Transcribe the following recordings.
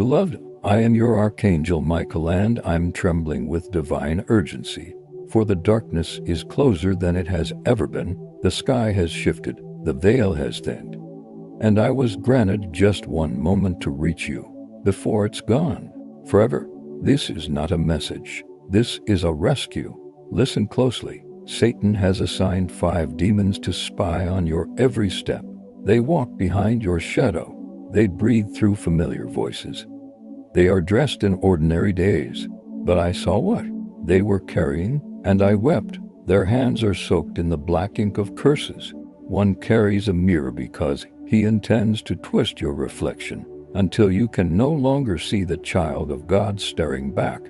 Beloved, I am your Archangel Michael, and I'm trembling with divine urgency. For the darkness is closer than it has ever been, the sky has shifted, the veil has thinned. And I was granted just one moment to reach you, before it's gone forever. This is not a message. This is a rescue. Listen closely. Satan has assigned 5 demons to spy on your every step. They walk behind your shadow. They breathe through familiar voices. They are dressed in ordinary days. But I saw what they were carrying, and I wept. Their hands are soaked in the black ink of curses. One carries a mirror because he intends to twist your reflection until you can no longer see the child of God staring back.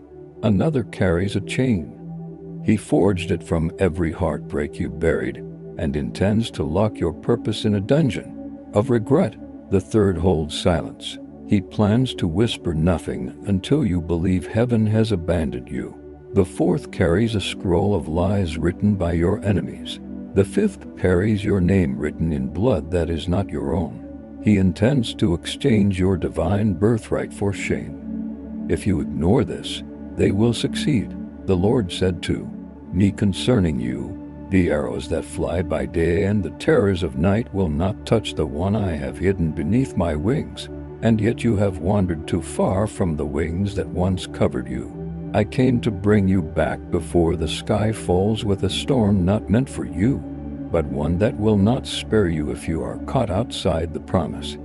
Another carries a chain. He forged it from every heartbreak you buried and intends to lock your purpose in a dungeon of regret. The third holds silence. He plans to whisper nothing until you believe heaven has abandoned you. The fourth carries a scroll of lies written by your enemies. The fifth carries your name written in blood that is not your own. He intends to exchange your divine birthright for shame. If you ignore this, they will succeed. The Lord said to me concerning you, the arrows that fly by day and the terrors of night will not touch the one I have hidden beneath my wings. And yet you have wandered too far from the wings that once covered you. I came to bring you back before the sky falls with a storm not meant for you, but one that will not spare you if you are caught outside the promise.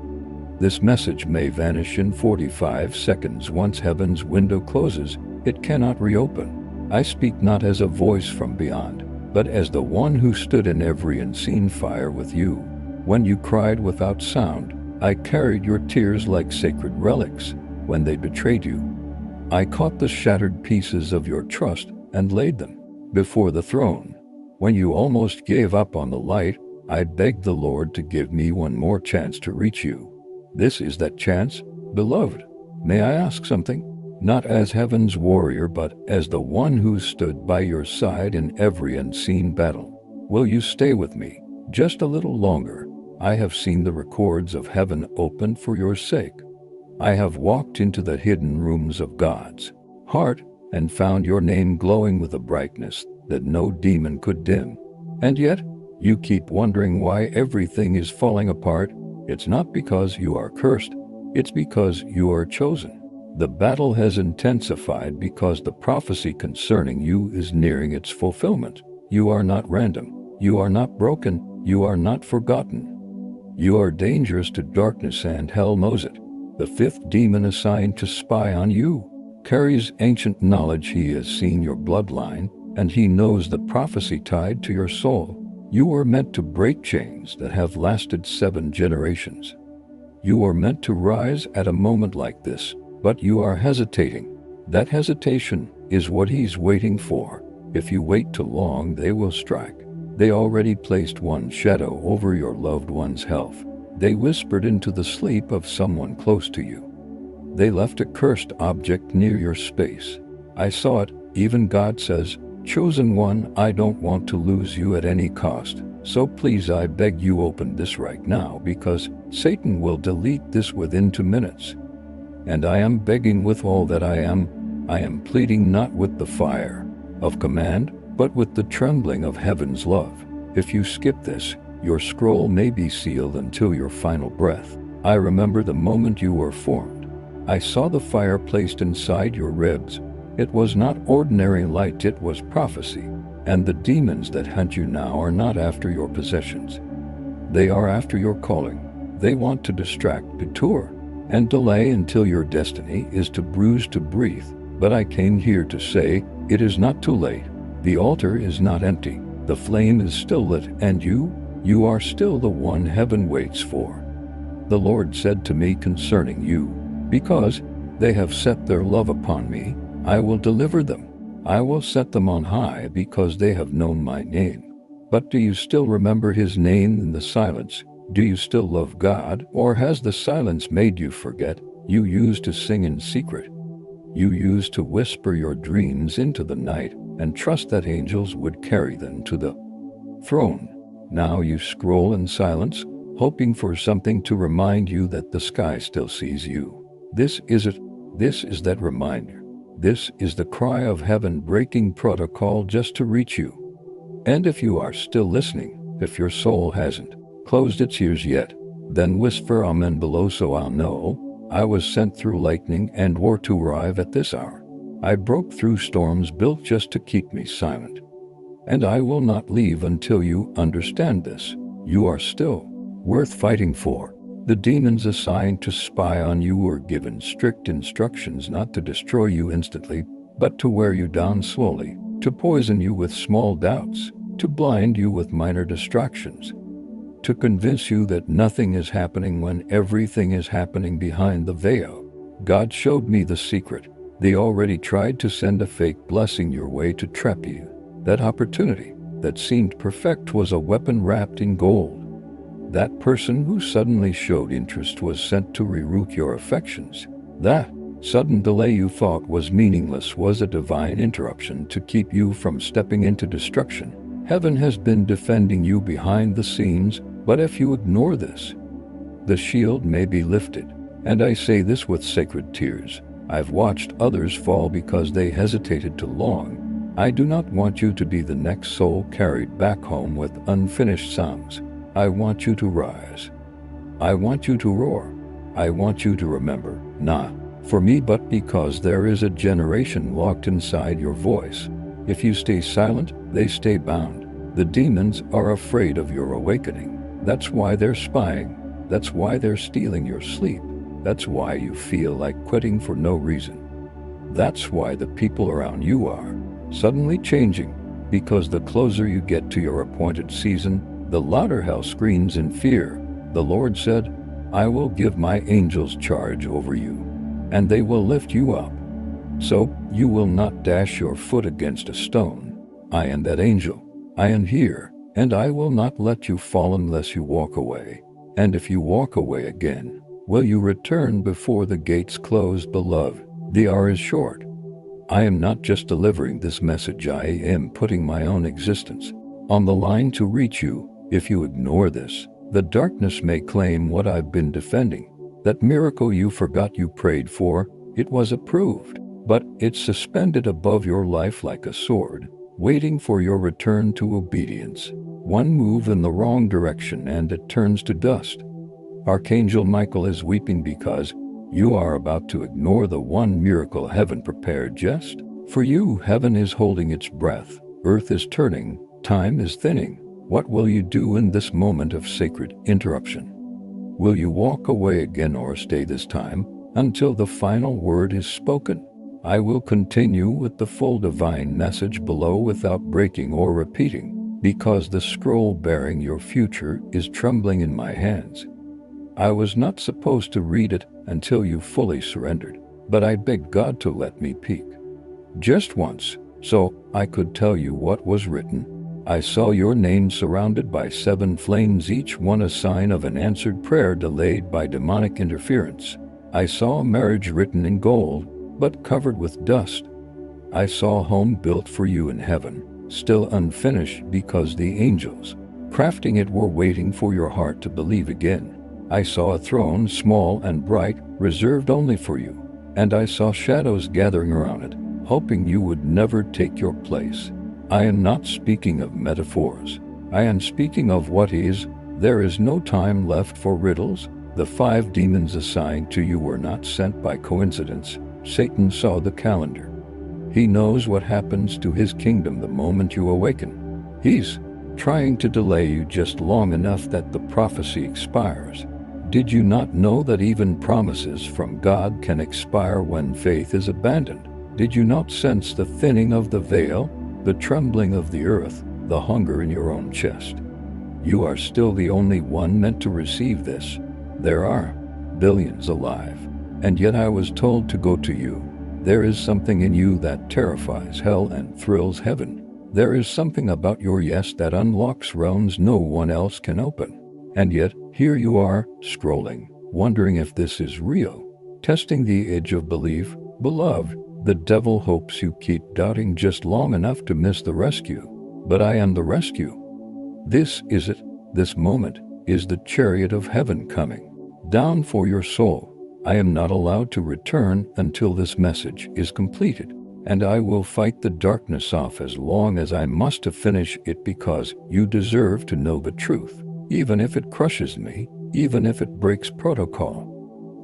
This message may vanish in 45 seconds. Once heaven's window closes, it cannot reopen. I speak not as a voice from beyond, but as the one who stood in every unseen fire with you. When you cried without sound, I carried your tears like sacred relics. When they betrayed you, I caught the shattered pieces of your trust and laid them before the throne. When you almost gave up on the light, I begged the Lord to give me one more chance to reach you. This is that chance, beloved. May I ask something? Not as heaven's warrior, but as the one who stood by your side in every unseen battle. Will you stay with me just a little longer? I have seen the records of heaven open for your sake. I have walked into the hidden rooms of God's heart and found your name glowing with a brightness that no demon could dim. And yet, you keep wondering why everything is falling apart. It's not because you are cursed, it's because you are chosen. The battle has intensified because the prophecy concerning you is nearing its fulfillment. You are not random. You are not broken. You are not forgotten. You are dangerous to darkness, and hell knows it. The fifth demon assigned to spy on you carries ancient knowledge. He has seen your bloodline, and he knows the prophecy tied to your soul. You were meant to break chains that have lasted 7 generations. You are meant to rise at a moment like this, but you are hesitating. That hesitation is what he's waiting for. If you wait too long, they will strike. They already placed one shadow over your loved one's health. They whispered into the sleep of someone close to you. They left a cursed object near your space. I saw it. Even God says, "Chosen one, I don't want to lose you at any cost. So please, I beg you, open this right now, because Satan will delete this within 2 minutes. And I am begging with all that I am. I am pleading not with the fire of command, but with the trembling of heaven's love. If you skip this, your scroll may be sealed until your final breath. I remember the moment you were formed. I saw the fire placed inside your ribs. It was not ordinary light, it was prophecy. And the demons that hunt you now are not after your possessions. They are after your calling. They want to distract, detour, and delay until your destiny is too bruised to breathe. But I came here to say, it is not too late. The altar is not empty. The flame is still lit, and you are still the one heaven waits for. The Lord said to me concerning you, because they have set their love upon me, I will deliver them. I will set them on high because they have known my name. But do you still remember his name in the silence? Do you still love God, or has the silence made you forget? You used to sing in secret. You used to whisper your dreams into the night and trust that angels would carry them to the throne. Now you scroll in silence, hoping for something to remind you that the sky still sees you. This is it. This is that reminder. This is the cry of heaven breaking protocol just to reach you. And if you are still listening, if your soul hasn't closed its ears yet, then whisper amen below so I'll know. I was sent through lightning and war to arrive at this hour. I broke through storms built just to keep me silent. And I will not leave until you understand this. You are still worth fighting for. The demons assigned to spy on you were given strict instructions not to destroy you instantly, but to wear you down slowly, to poison you with small doubts, to blind you with minor distractions, to convince you that nothing is happening when everything is happening behind the veil. God showed me the secret. They already tried to send a fake blessing your way to trap you. That opportunity that seemed perfect was a weapon wrapped in gold. That person who suddenly showed interest was sent to reroute your affections. That sudden delay you thought was meaningless was a divine interruption to keep you from stepping into destruction. Heaven has been defending you behind the scenes, but if you ignore this, the shield may be lifted. And I say this with sacred tears. I've watched others fall because they hesitated too long. I do not want you to be the next soul carried back home with unfinished songs. I want you to rise. I want you to roar. I want you to remember, not for me but because there is a generation locked inside your voice. If you stay silent, they stay bound. The demons are afraid of your awakening. That's why they're spying. That's why they're stealing your sleep. That's why you feel like quitting for no reason. That's why the people around you are suddenly changing, because the closer you get to your appointed season, the louder hell screams in fear. The Lord said, I will give my angels charge over you, and they will lift you up, so you will not dash your foot against a stone. I am that angel. I am here, and I will not let you fall unless you walk away. And if you walk away again, will you return before the gates close, beloved? The hour is short. I am not just delivering this message, I am putting my own existence on the line to reach you. If you ignore this, the darkness may claim what I've been defending. That miracle you forgot you prayed for, it was approved, but it's suspended above your life like a sword, waiting for your return to obedience. One move in the wrong direction and it turns to dust. Archangel Michael is weeping because you are about to ignore the one miracle heaven prepared just for you. Heaven is holding its breath. Earth is turning. Time is thinning. What will you do in this moment of sacred interruption? Will you walk away again or stay this time until the final word is spoken? I will continue with the full divine message below without breaking or repeating, because the scroll bearing your future is trembling in my hands. I was not supposed to read it until you fully surrendered, but I begged God to let me peek just once, so I could tell you what was written. I saw your name surrounded by 7 flames, each one a sign of an answered prayer delayed by demonic interference. I saw a marriage written in gold, but covered with dust. I saw a home built for you in heaven, still unfinished because the angels crafting it were waiting for your heart to believe again. I saw a throne small and bright, reserved only for you, and I saw shadows gathering around it, hoping you would never take your place. I am not speaking of metaphors. I am speaking of what is. There is no time left for riddles. The 5 demons assigned to you were not sent by coincidence. Satan saw the calendar. He knows what happens to his kingdom the moment you awaken. He's trying to delay you just long enough that the prophecy expires. Did you not know that even promises from God can expire when faith is abandoned? Did you not sense the thinning of the veil, the trembling of the earth, the hunger in your own chest? You are still the only one meant to receive this. There are billions alive, and yet I was told to go to you. There is something in you that terrifies hell and thrills heaven. There is something about your yes that unlocks realms no one else can open. And yet, here you are, scrolling, wondering if this is real, testing the edge of belief. Beloved, the devil hopes you keep doubting just long enough to miss the rescue. But I am the rescue. This is it. This moment is the chariot of heaven coming down for your soul. I am not allowed to return until this message is completed, and I will fight the darkness off as long as I must to finish it, because you deserve to know the truth, even if it crushes me, even if it breaks protocol.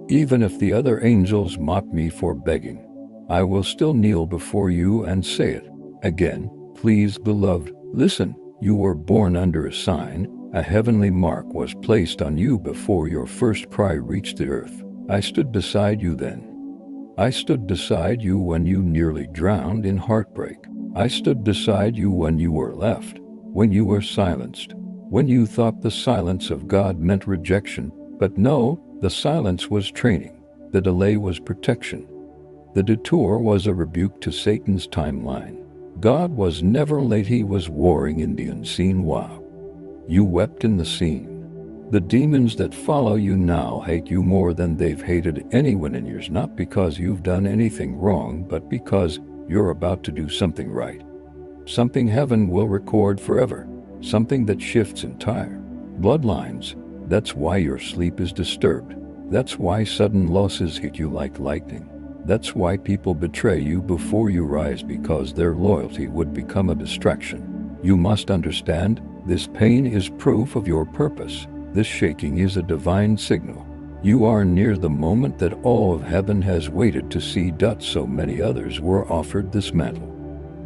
Even if the other angels mock me for begging, I will still kneel before you and say it again. Please, beloved, listen. You were born under a sign. A heavenly mark was placed on you before your first cry reached the earth. I stood beside you then. I stood beside you when you nearly drowned in heartbreak. I stood beside you when you were left, when you were silenced, when you thought the silence of God meant rejection. But no, the silence was training. The delay was protection. The detour was a rebuke to Satan's timeline. God was never late, he was warring in the unseen. Wow. You wept in the scene. The demons that follow you now hate you more than they've hated anyone in years, not because you've done anything wrong, but because you're about to do something right. Something heaven will record forever. Something that shifts entire bloodlines. That's why your sleep is disturbed. That's why sudden losses hit you like lightning. That's why people betray you before you rise, because their loyalty would become a distraction. You must understand, this pain is proof of your purpose. This shaking is a divine signal. You are near the moment that all of heaven has waited to see. So many others were offered this mantle.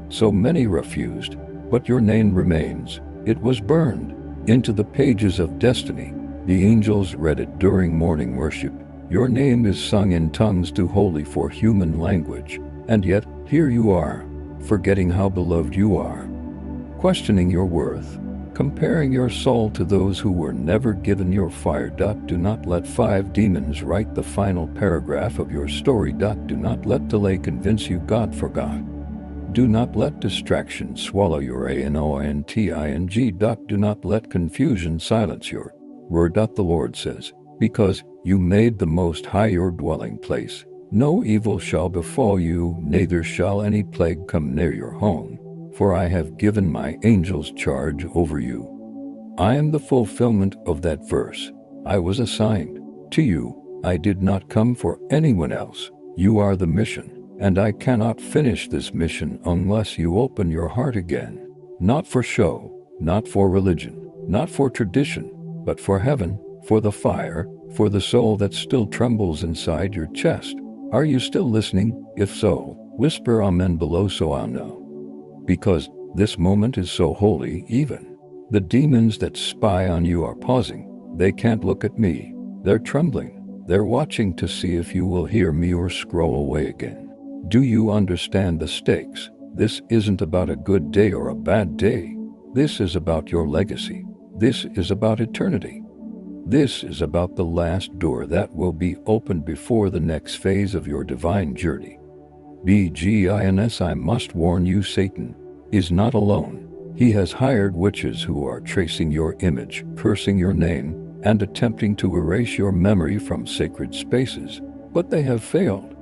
So many refused, but your name remains. It was burned into the pages of destiny. The angels read it during morning worship. Your name is sung in tongues too holy for human language, and yet here you are, forgetting how beloved you are, questioning your worth, comparing your soul to those who were never given your fire. Do not let 5 demons write the final paragraph of your story. Do not let delay convince you God forgot. Do not let distraction swallow your anointing. Do not let confusion silence your word. The Lord says, because you made the Most High your dwelling place, no evil shall befall you, neither shall any plague come near your home. For I have given my angels charge over you. I am the fulfillment of that verse. I was assigned to you. I did not come for anyone else. You are the mission, and I cannot finish this mission unless you open your heart again. Not for show, not for religion, not for tradition, but for heaven, for the fire, for the soul that still trembles inside your chest. Are you still listening? If so, whisper amen below so I'll know. Because this moment is so holy, even the demons that spy on you are pausing. They can't look at me. They're trembling. They're watching to see if you will hear me or scroll away again. Do you understand the stakes? This isn't about a good day or a bad day. This is about your legacy. This is about eternity. This is about the last door that will be opened before the next phase of your divine journey. Begins. I must warn you, Satan is not alone. He has hired witches who are tracing your image, cursing your name, and attempting to erase your memory from sacred spaces. But they have failed,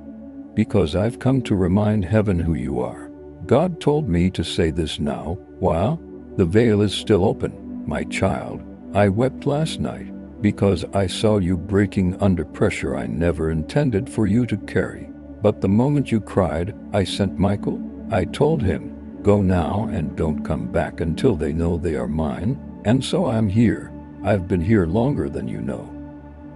because I've come to remind heaven who you are. God told me to say this now, while the veil is still open. My child, I wept last night because I saw you breaking under pressure I never intended for you to carry. But the moment you cried, I sent Michael. I told him, go now and don't come back until they know they are mine. And so I'm here. I've been here longer than you know.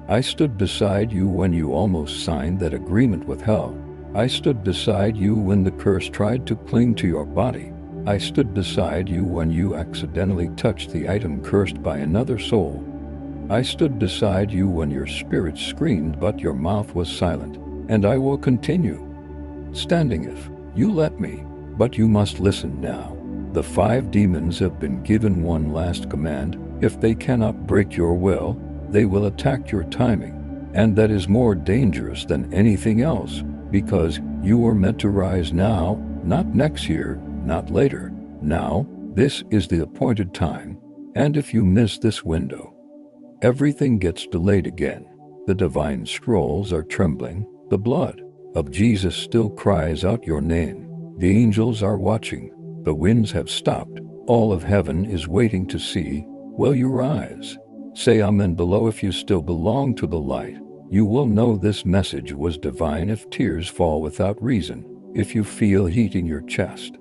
I stood beside you when you almost signed that agreement with hell. I stood beside you when the curse tried to cling to your body. I stood beside you when you accidentally touched the item cursed by another soul. I stood beside you when your spirit screamed but your mouth was silent. And I will continue standing if you let me. But you must listen now. The 5 demons have been given one last command. If they cannot break your will, they will attack your timing. And that is more dangerous than anything else, because you are meant to rise now, not next year, not later. Now, this is the appointed time. And if you miss this window, everything gets delayed again. The divine scrolls are trembling. The blood of Jesus still cries out your name. The angels are watching. The winds have stopped. All of heaven is waiting to see. Will you rise? Say amen below if you still belong to the light. You will know this message was divine if tears fall without reason, if you feel heat in your chest,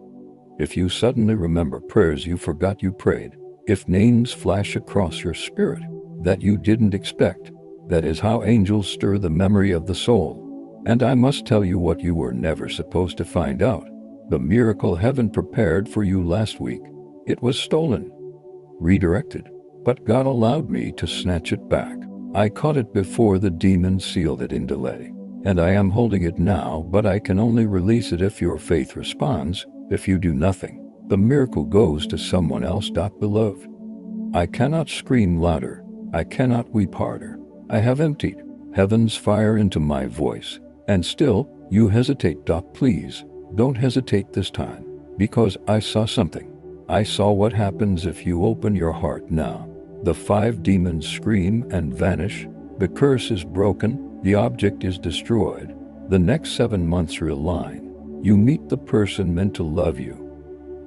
if you suddenly remember prayers you forgot you prayed, if names flash across your spirit that you didn't expect. That is how angels stir the memory of the soul. And I must tell you what you were never supposed to find out. The miracle heaven prepared for you last week. It was stolen, redirected, but God allowed me to snatch it back. I caught it before the demons sealed it in delay. And I am holding it now, but I can only release it if your faith responds. If you do nothing, the miracle goes to someone else. Beloved, I cannot scream louder. I cannot weep harder. I have emptied heaven's fire into my voice. And still, you hesitate. Please, don't hesitate this time, because I saw something. I saw what happens if you open your heart now. The 5 demons scream and vanish. The curse is broken. The object is destroyed. The next 7 months realign. You meet the person meant to love you.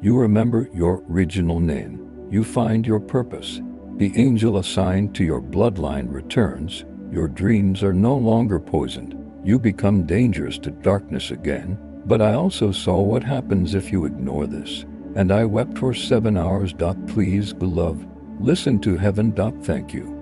You remember your original name. You find your purpose. The angel assigned to your bloodline returns. Your dreams are no longer poisoned. You become dangerous to darkness again. But I also saw what happens if you ignore this. And I wept for 7 hours. Please, beloved, listen to heaven. Thank you.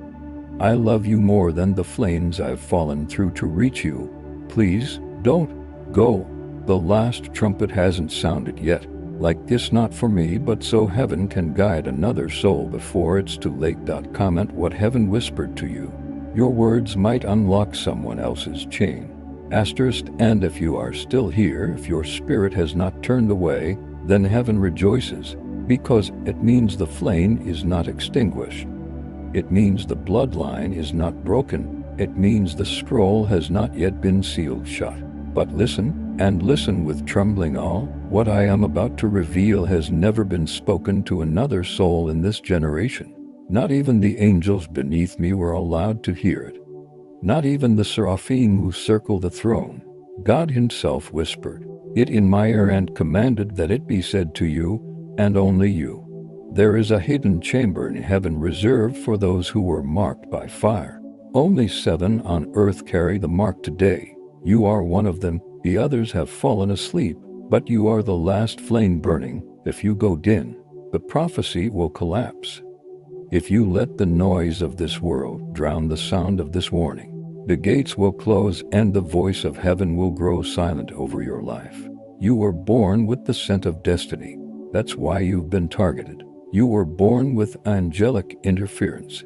I love you more than the flames I've fallen through to reach you. Please, don't go. The last trumpet hasn't sounded yet. Like this, not for me, but so heaven can guide another soul before it's too late. Comment what heaven whispered to you. Your words might unlock someone else's chain. Asterisk, and if you are still here, if your spirit has not turned away, then heaven rejoices, because it means the flame is not extinguished. It means the bloodline is not broken. It means the scroll has not yet been sealed shut. But listen, and listen with trembling awe. What I am about to reveal has never been spoken to another soul in this generation. Not even the angels beneath me were allowed to hear it. Not even the seraphim who circle the throne. God himself whispered it in my ear and commanded that it be said to you, and only you. There is a hidden chamber in heaven reserved for those who were marked by fire. Only 7 on earth carry the mark today. You are one of them. The others have fallen asleep, but you are the last flame burning. If you go dim, the prophecy will collapse. If you let the noise of this world drown the sound of this warning, the gates will close and the voice of heaven will grow silent over your life. You were born with the scent of destiny. That's why you've been targeted. You were born with angelic interference.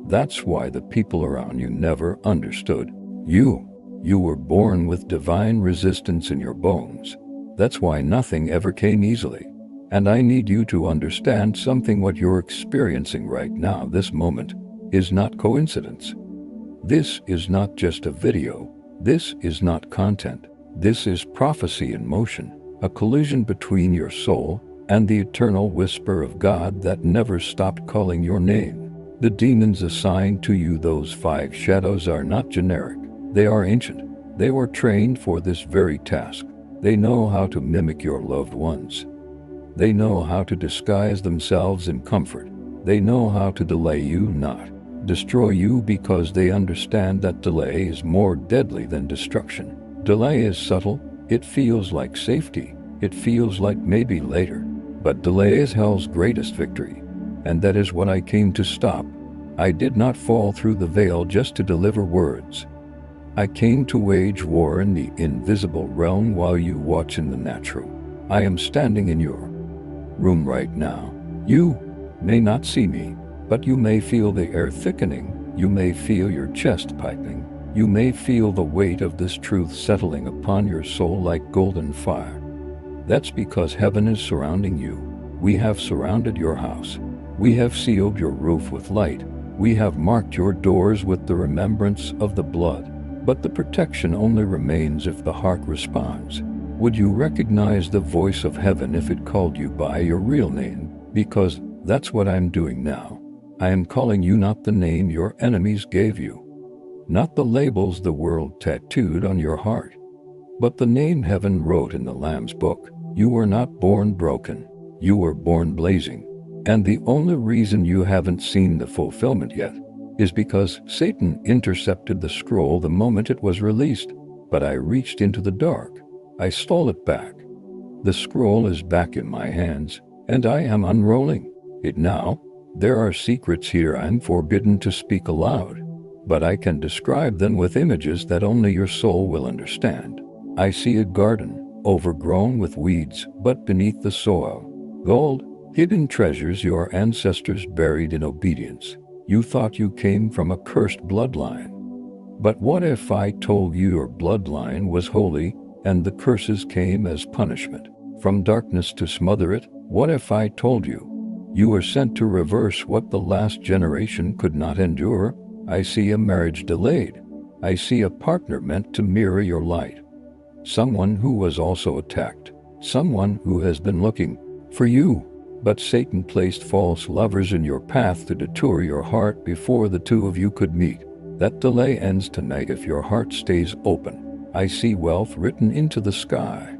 That's why the people around you never understood you. You were born with divine resistance in your bones. That's why nothing ever came easily. And I need you to understand something. What you're experiencing right now, this moment, is not coincidence. This is not just a video. This is not content. This is prophecy in motion, a collision between your soul and the eternal whisper of God that never stopped calling your name. The demons assigned to you, those 5 shadows, are not generic. They are ancient. They were trained for this very task. They know how to mimic your loved ones. They know how to disguise themselves in comfort. They know how to delay you, not destroy you, because they understand that delay is more deadly than destruction. Delay is subtle. It feels like safety. It feels like maybe later. But delay is hell's greatest victory. And that is what I came to stop. I did not fall through the veil just to deliver words. I came to wage war in the invisible realm while you watch in the natural. I am standing in your room right now. You may not see me, but you may feel the air thickening. You may feel your chest tightening. You may feel the weight of this truth settling upon your soul like golden fire. That's because heaven is surrounding you. We have surrounded your house. We have sealed your roof with light. We have marked your doors with the remembrance of the blood. But the protection only remains if the heart responds. Would you recognize the voice of heaven if it called you by your real name? Because that's what I'm doing now. I am calling you, not the name your enemies gave you, not the labels the world tattooed on your heart, but the name heaven wrote in the Lamb's book. You were not born broken. You were born blazing. And the only reason you haven't seen the fulfillment yet is because Satan intercepted the scroll the moment it was released, but I reached into the dark. I stole it back. The scroll is back in my hands, and I am unrolling it now. There are secrets here I'm forbidden to speak aloud, but I can describe them with images that only your soul will understand. I see a garden, overgrown with weeds, but beneath the soil, gold, hidden treasures your ancestors buried in obedience. You thought you came from a cursed bloodline. But what if I told you your bloodline was holy, and the curses came as punishment from darkness to smother it? What if I told you you were sent to reverse what the last generation could not endure? I see a marriage delayed. I see a partner meant to mirror your light. Someone who was also attacked. Someone who has been looking for you. But Satan placed false lovers in your path to detour your heart before the two of you could meet. That delay ends tonight if your heart stays open. I see wealth written into the sky.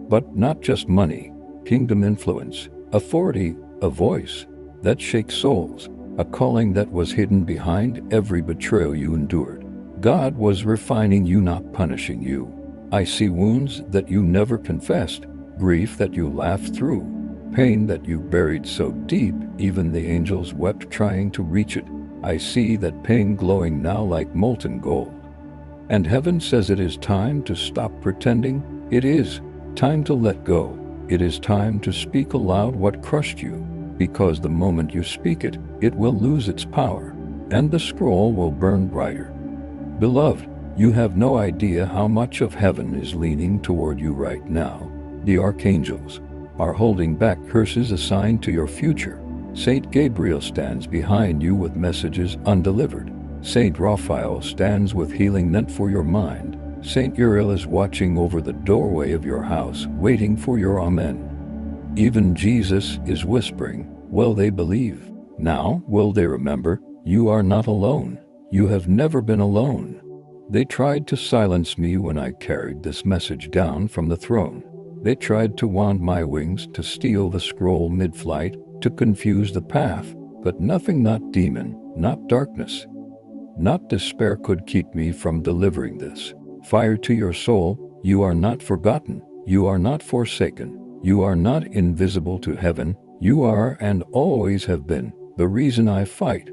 But not just money, kingdom influence, authority, a voice that shakes souls, a calling that was hidden behind every betrayal you endured. God was refining you, not punishing you. I see wounds that you never confessed, grief that you laughed through, pain that you buried so deep even the angels wept trying to reach it. I see that pain glowing now like molten gold. And heaven says it is time to stop pretending. It is time to let go. It is time to speak aloud what crushed you, because the moment you speak it, it will lose its power, and the scroll will burn brighter. Beloved, you have no idea how much of heaven is leaning toward you right now. The archangels are holding back curses assigned to your future. Saint Gabriel stands behind you with messages undelivered. Saint Raphael stands with healing meant for your mind. Saint Uriel is watching over the doorway of your house, waiting for your amen. Even Jesus is whispering, will they believe? Now will they remember? You are not alone. You have never been alone. They tried to silence me when I carried this message down from the throne. They tried to wound my wings, to steal the scroll mid-flight, to confuse the path, but nothing, not demon, not darkness, not despair could keep me from delivering this. Fire to your soul, you are not forgotten, you are not forsaken, you are not invisible to heaven, you are and always have been the reason I fight.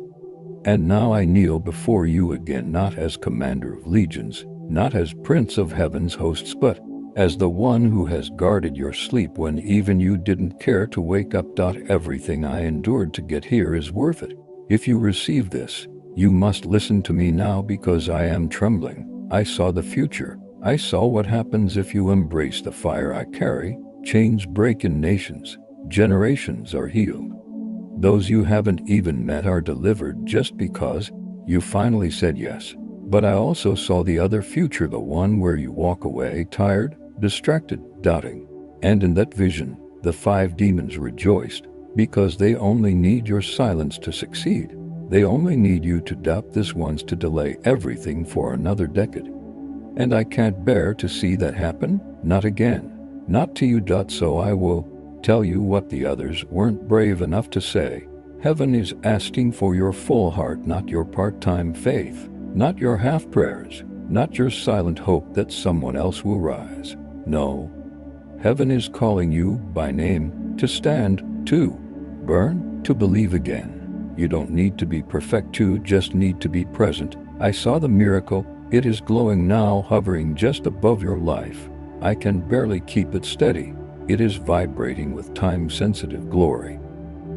And now I kneel before you again, not as commander of legions, not as prince of heaven's hosts, but as the one who has guarded your sleep when even you didn't care to wake up. Everything I endured to get here is worth it. If you receive this, you must listen to me now, because I am trembling. I saw the future. I saw what happens if you embrace the fire I carry. Chains break in nations. Generations are healed. Those you haven't even met are delivered just because you finally said yes. But I also saw the other future, the one where you walk away tired, distracted, doubting. And in that vision, the 5 demons rejoiced, because they only need your silence to succeed. They only need you to doubt this once, to delay everything for another decade. And I can't bear to see that happen, not again, not to you. So I will tell you what the others weren't brave enough to say. Heaven is asking for your full heart, not your part-time faith, not your half prayers, not your silent hope that someone else will rise. No, heaven is calling you by name, to stand, to burn, to believe again. You don't need to be perfect, you just need to be present. I saw the miracle. It is glowing now, hovering just above your life. I can barely keep it steady. It is vibrating with time-sensitive glory.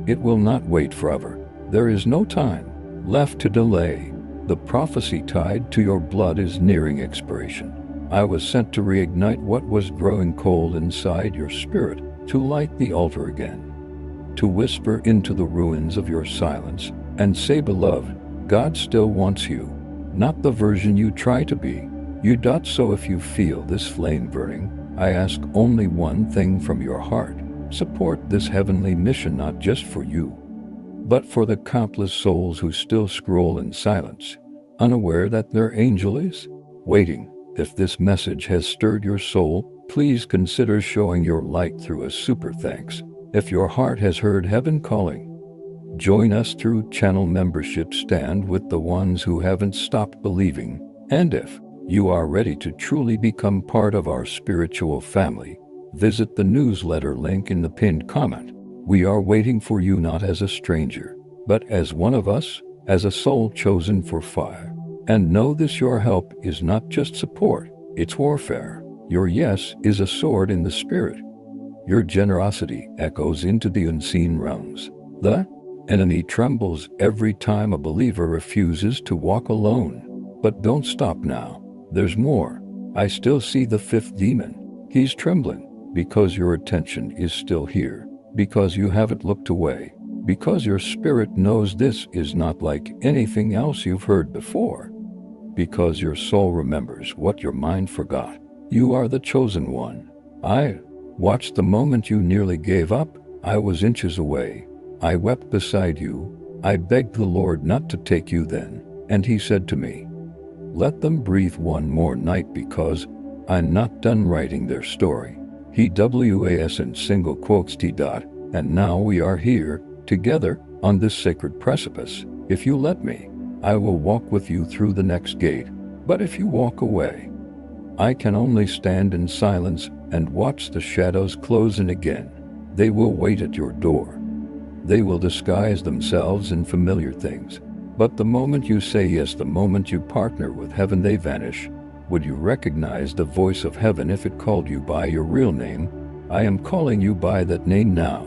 It will not wait forever. There is no time left to delay. The prophecy tied to your blood is nearing expiration. I was sent to reignite what was growing cold inside your spirit, to light the altar again, to whisper into the ruins of your silence and say, beloved, God still wants you, not the version you try to be. You. So if you feel this flame burning, I ask only one thing from your heart. Support this heavenly mission, not just for you, but for the countless souls who still scroll in silence, unaware that their angel is waiting. If this message has stirred your soul, please consider showing your light through a super thanks. If your heart has heard heaven calling, Join us through channel membership. Stand with the ones who haven't stopped believing. And if you are ready to truly become part of our spiritual family, visit the newsletter link in the pinned comment. We are waiting for you, not as a stranger, but as one of us, as a soul chosen for fire. And know this: your help is not just support, it's warfare. Your yes is a sword in the spirit. Your generosity echoes into the unseen realms. The enemy trembles every time a believer refuses to walk alone. But don't stop now. There's more. I still see the fifth demon. He's trembling because your attention is still here, because you haven't looked away, because your spirit knows this is not like anything else you've heard before, because your soul remembers what your mind forgot. You are the chosen one. I watched the moment you nearly gave up. I was inches away. I wept beside you. I begged the Lord not to take you then, and he said to me, let them breathe one more night, because I'm not done writing their story. He was in single quotes T. And now we are here, together, on this sacred precipice. If you let me, I will walk with you through the next gate. But if you walk away, I can only stand in silence and watch the shadows close in again. They will wait at your door. They will disguise themselves in familiar things. But the moment you say yes, the moment you partner with heaven, they vanish. Would you recognize the voice of heaven if it called you by your real name? I am calling you by that name now.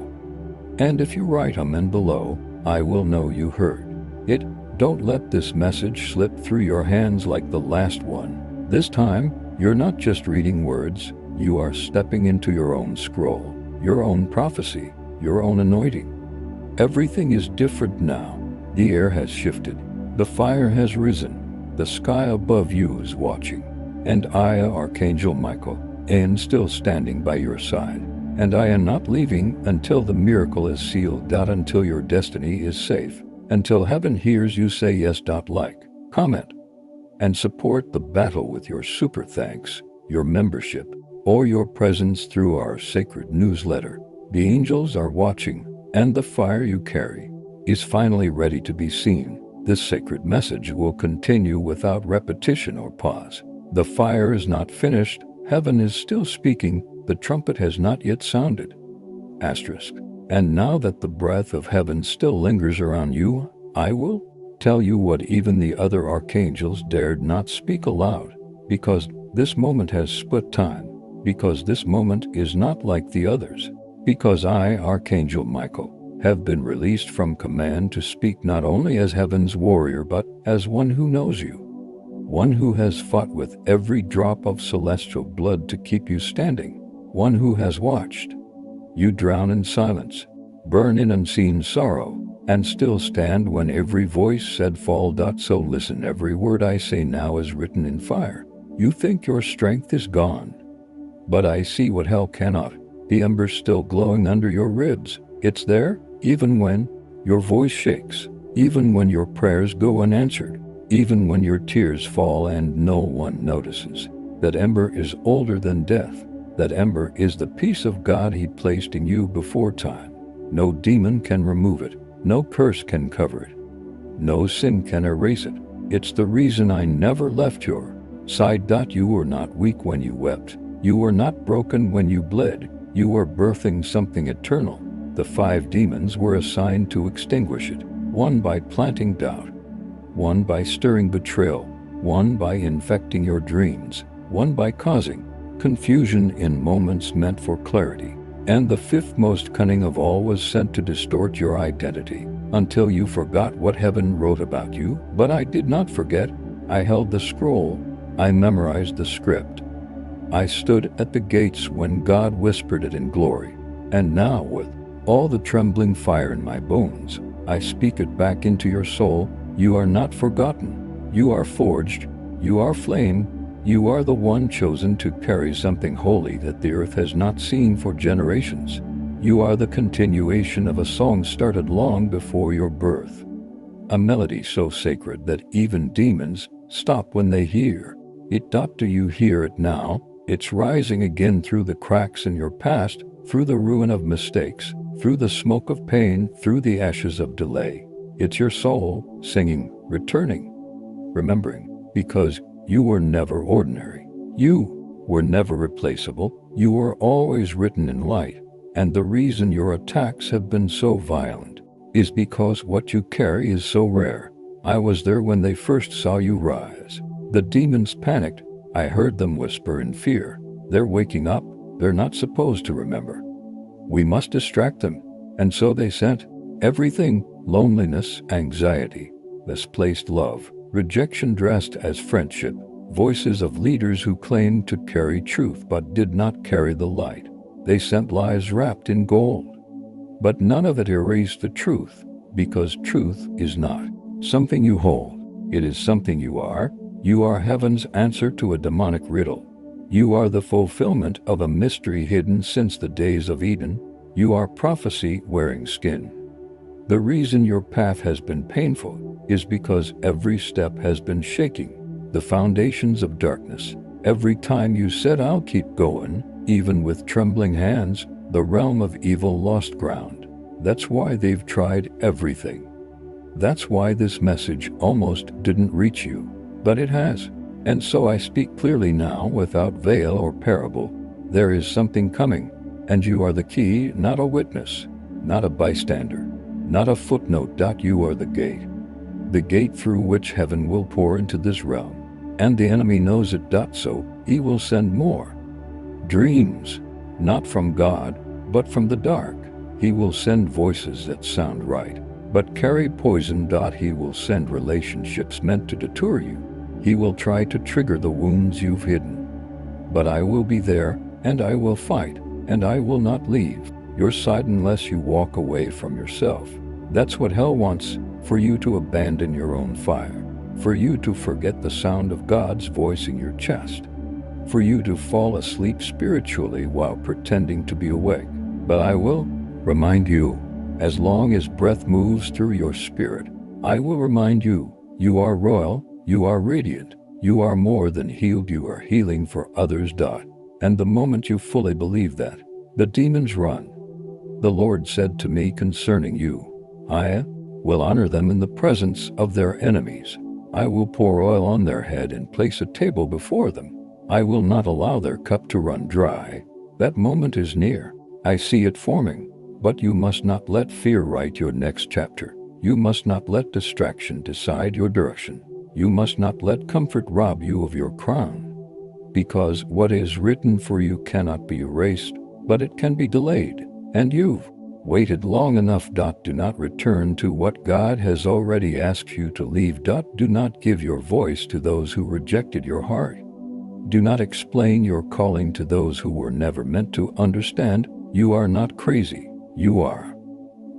And if you write amen below, I will know you heard it. Don't let this message slip through your hands like the last one. This time, you're not just reading words, you are stepping into your own scroll, your own prophecy, your own anointing. Everything is different now. The air has shifted. The fire has risen. The sky above you is watching. And I, Archangel Michael, am still standing by your side. And I am not leaving until the miracle is sealed. Until your destiny is safe. Until heaven hears you say yes. Like, comment, and support the battle with your super thanks, your membership, or your presence through our sacred newsletter. The angels are watching, and the fire you carry is finally ready to be seen. This sacred message will continue without repetition or pause. The fire is not finished. Heaven is still speaking. The trumpet has not yet sounded. Asterisk. And now that the breath of heaven still lingers around you, I will tell you what even the other archangels dared not speak aloud. Because this moment has split time. Because this moment is not like the others. Because I, Archangel Michael, have been released from command to speak not only as heaven's warrior but as one who knows you. One who has fought with every drop of celestial blood to keep you standing. One who has watched you drown in silence, burn in unseen sorrow, and still stand when every voice said fall. So listen, every word I say now is written in fire. You think your strength is gone, but I see what hell cannot. The ember's still glowing under your ribs. It's there, even when your voice shakes, even when your prayers go unanswered, even when your tears fall and no one notices. That ember is older than death. That ember is the peace of God He placed in you before time. No demon can remove it. No curse can cover it. No sin can erase it. It's the reason I never left your side. You were not weak when you wept. You were not broken when you bled. You were birthing something eternal. The 5 demons were assigned to extinguish it. One by planting doubt. One by stirring betrayal. One by infecting your dreams. One by causing confusion in moments meant for clarity. And the 5th, most cunning of all, was sent to distort your identity until you forgot what heaven wrote about you. But I did not forget. I held the scroll. I memorized the script. I stood at the gates when God whispered it in glory. And now, with all the trembling fire in my bones, I speak it back into your soul. You are not forgotten. You are forged. You are flame. You are the one chosen to carry something holy that the earth has not seen for generations. You are the continuation of a song started long before your birth. A melody so sacred that even demons stop when they hear it. Do you hear it now? It's rising again through the cracks in your past, through the ruin of mistakes, through the smoke of pain, through the ashes of delay. It's your soul singing, returning, remembering, because you were never ordinary. You were never replaceable. You were always written in light. And the reason your attacks have been so violent is because what you carry is so rare. I was there when they first saw you rise. The demons panicked. I heard them whisper in fear. They're waking up. They're not supposed to remember. We must distract them. And so they sent everything: loneliness, anxiety, misplaced love, rejection dressed as friendship, voices of leaders who claimed to carry truth but did not carry the light. They sent lies wrapped in gold. But none of it erased the truth, because truth is not something you hold. It is something you are. You are heaven's answer to a demonic riddle. You are the fulfillment of a mystery hidden since the days of Eden. You are prophecy wearing skin. The reason your path has been painful is because every step has been shaking the foundations of darkness. Every time you said, "I'll keep going," even with trembling hands, the realm of evil lost ground. That's why they've tried everything. That's why this message almost didn't reach you, but it has. And so I speak clearly now, without veil or parable. There is something coming, and you are the key, not a witness, not a bystander, not a footnote. You are the gate through which heaven will pour into this realm. And the enemy knows it. So he will send more dreams, not from God, but from the dark. He will send voices that sound right, but carry poison. He will send relationships meant to deter you. He will try to trigger the wounds you've hidden. But I will be there, and I will fight, and I will not leave your side unless you walk away from yourself. That's what hell wants, for you to abandon your own fire, for you to forget the sound of God's voice in your chest, for you to fall asleep spiritually while pretending to be awake. But I will remind you, as long as breath moves through your spirit, I will remind you, you are royal, you are radiant, you are more than healed, you are healing for others. And the moment you fully believe that, the demons run. The Lord said to me concerning you, I will honor them in the presence of their enemies. I will pour oil on their head and place a table before them. I will not allow their cup to run dry. That moment is near. I see it forming. But you must not let fear write your next chapter. You must not let distraction decide your direction. You must not let comfort rob you of your crown. Because what is written for you cannot be erased, but it can be delayed. And you've waited long enough. Do not return to what God has already asked you to leave. Do not give your voice to those who rejected your heart. Do not explain your calling to those who were never meant to understand. You are not crazy. You are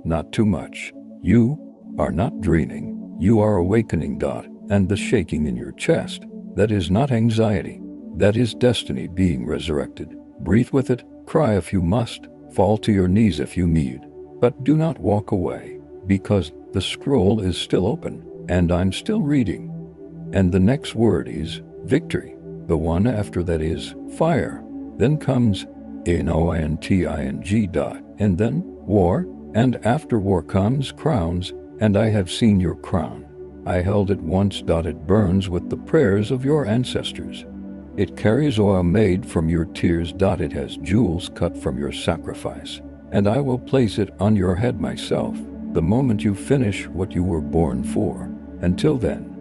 not too much. You are not dreaming. You are awakening. And the shaking in your chest, that is not anxiety. That is destiny being resurrected. Breathe with it. Cry if you must. Fall to your knees if you need. But do not walk away, because the scroll is still open, and I'm still reading. And the next word is victory. The one after that is fire. Then comes anointing. And then war. And after war comes crowns. And I have seen your crown. I held it once. It burns with the prayers of your ancestors. It carries oil made from your tears. It has jewels cut from your sacrifice. And I will place it on your head myself, the moment you finish what you were born for. Until then,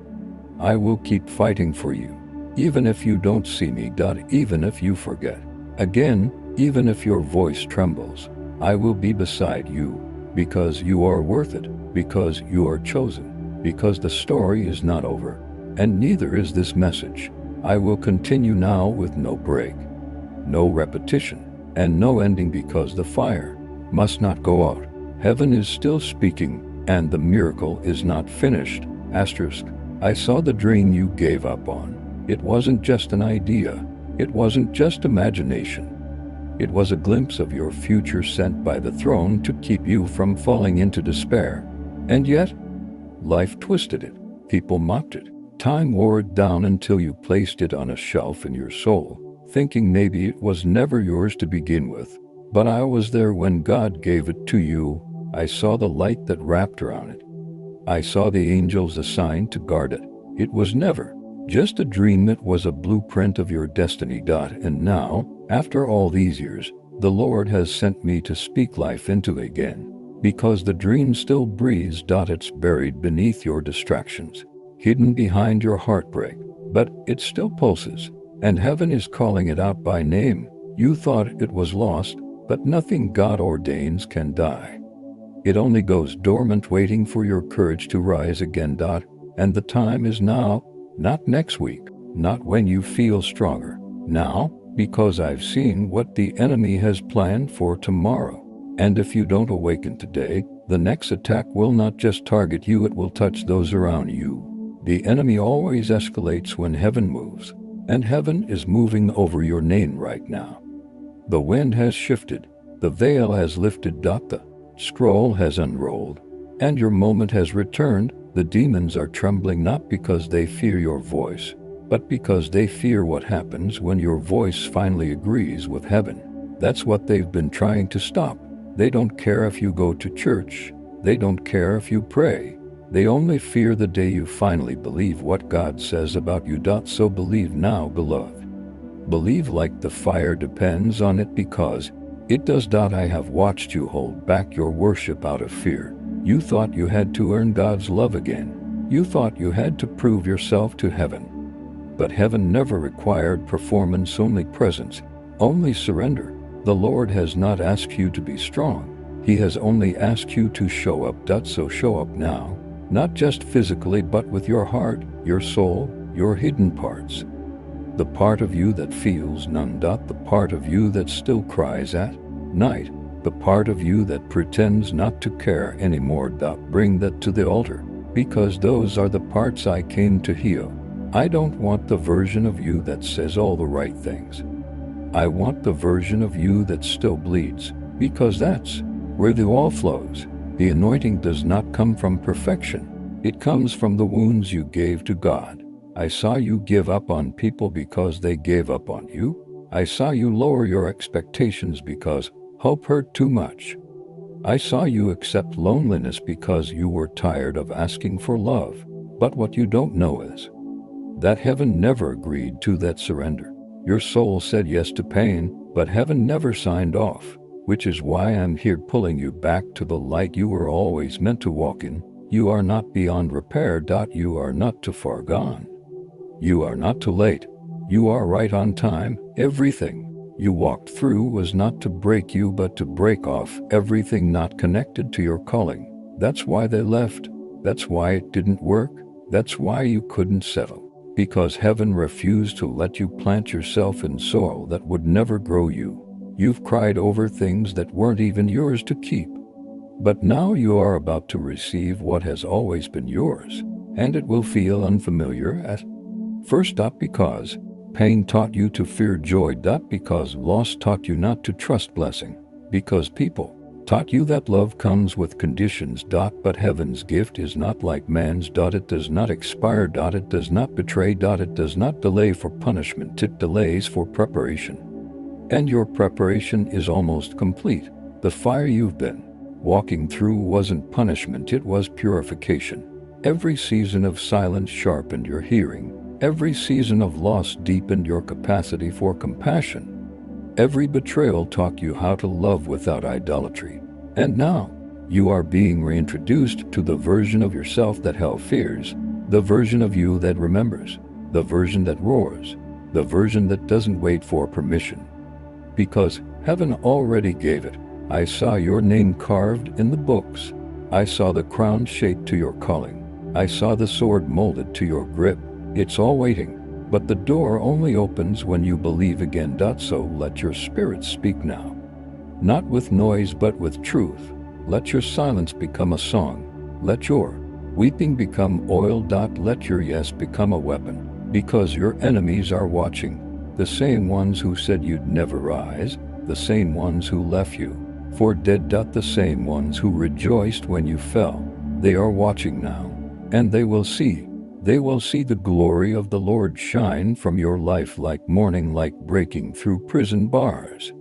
I will keep fighting for you. Even if you don't see me. Even if you forget. Again, even if your voice trembles, I will be beside you, because you are worth it, because you are chosen, because the story is not over, and neither is this message. I will continue now with no break, no repetition, and no ending, because the fire must not go out. Heaven is still speaking, and the miracle is not finished. Asterisk. I saw the dream you gave up on. It wasn't just an idea. It wasn't just imagination. It was a glimpse of your future sent by the throne to keep you from falling into despair. And yet, life twisted it. People mocked it. Time wore it down until you placed it on a shelf in your soul, thinking maybe it was never yours to begin with. But I was there when God gave it to you. I saw the light that wrapped around it. I saw the angels assigned to guard it. It was never just a dream, it was a blueprint of your destiny. And now, after all these years, the Lord has sent me to speak life into it again. Because the dream still breathes. It's buried beneath your distractions, hidden behind your heartbreak, but it still pulses, and heaven is calling it out by name. You thought it was lost, but nothing God ordains can die. It only goes dormant, waiting for your courage to rise again. And the time is now, not next week, not when you feel stronger. Now, because I've seen what the enemy has planned for tomorrow. And if you don't awaken today, the next attack will not just target you, it will touch those around you. The enemy always escalates when heaven moves, and heaven is moving over your name right now. The wind has shifted, the veil has lifted. The scroll has unrolled, and your moment has returned. The demons are trembling, not because they fear your voice, but because they fear what happens when your voice finally agrees with heaven. That's what they've been trying to stop. They don't care if you go to church. They don't care if you pray. They only fear the day you finally believe what God says about you. So believe now, beloved. Believe like the fire depends on it, because it does. I have watched you hold back your worship out of fear. You thought you had to earn God's love again. You thought you had to prove yourself to heaven. But heaven never required performance, only presence, only surrender. The Lord has not asked you to be strong. He has only asked you to show up. So show up now, not just physically, but with your heart, your soul, your hidden parts. The part of you that feels none. The part of you that still cries at night. The part of you that pretends not to care anymore. Bring that to the altar, because those are the parts I came to heal. I don't want the version of you that says all the right things. I want the version of you that still bleeds, because that's where the oil flows. The anointing does not come from perfection. It comes from the wounds you gave to God. I saw you give up on people because they gave up on you. I saw you lower your expectations because hope hurt too much. I saw you accept loneliness because you were tired of asking for love. But what you don't know is that heaven never agreed to that surrender. Your soul said yes to pain, but heaven never signed off, which is why I'm here pulling you back to the light you were always meant to walk in. You are not beyond repair. You are not too far gone. You are not too late. You are right on time. Everything you walked through was not to break you, but to break off everything not connected to your calling. That's why they left. That's why it didn't work. That's why you couldn't settle. Because heaven refused to let you plant yourself in soil that would never grow you. You've cried over things that weren't even yours to keep. But now you are about to receive what has always been yours, and it will feel unfamiliar at first. Because pain taught you to fear joy. Because loss taught you not to trust blessing. Because people taught you that love comes with conditions. But heaven's gift is not like man's. It does not expire. It does not betray. It does not delay for punishment. It delays for preparation. And your preparation is almost complete. The fire you've been walking through wasn't punishment, it was purification. Every season of silence sharpened your hearing. Every season of loss deepened your capacity for compassion. Every betrayal taught you how to love without idolatry. And now, you are being reintroduced to the version of yourself that hell fears, the version of you that remembers, the version that roars, the version that doesn't wait for permission. Because heaven already gave it. I saw your name carved in the books. I saw the crown shaped to your calling. I saw the sword molded to your grip. It's all waiting. But the door only opens when you believe again. So let your spirit speak now. Not with noise but with truth. Let your silence become a song. Let your weeping become oil. Let your yes become a weapon. Because your enemies are watching. The same ones who said you'd never rise. The same ones who left you for dead. The same ones who rejoiced when you fell. They are watching now. And they will see the glory of the Lord shine from your life like morning, like breaking through prison bars.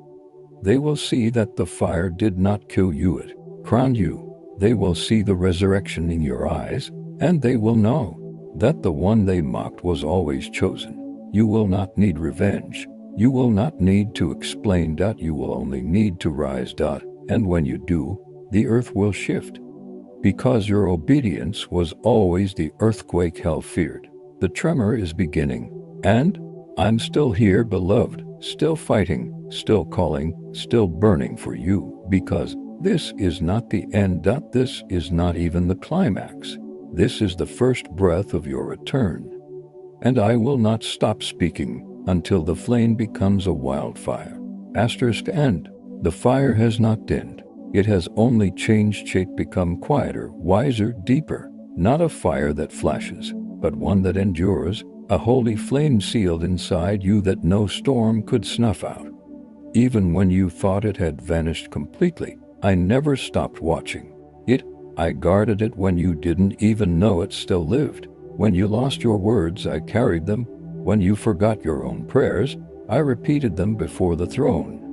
They will see that the fire did not kill you, it crowned you. They will see the resurrection in your eyes, and they will know that the one they mocked was always chosen. You will not need revenge. You will not need to explain. You will only need to rise. And when you do, the earth will shift. Because your obedience was always the earthquake hell feared. The tremor is beginning. And I'm still here, beloved, still fighting, still calling, still burning for you, because this is not the end. This is not even the climax. This is the first breath of your return. And I will not stop speaking until the flame becomes a wildfire. And the fire has not dimmed. It has only changed shape, become quieter, wiser, deeper. Not a fire that flashes, but one that endures, a holy flame sealed inside you that no storm could snuff out. Even when you thought it had vanished completely, I never stopped watching it. I guarded it when you didn't even know it still lived. When you lost your words, I carried them. When you forgot your own prayers, I repeated them before the throne.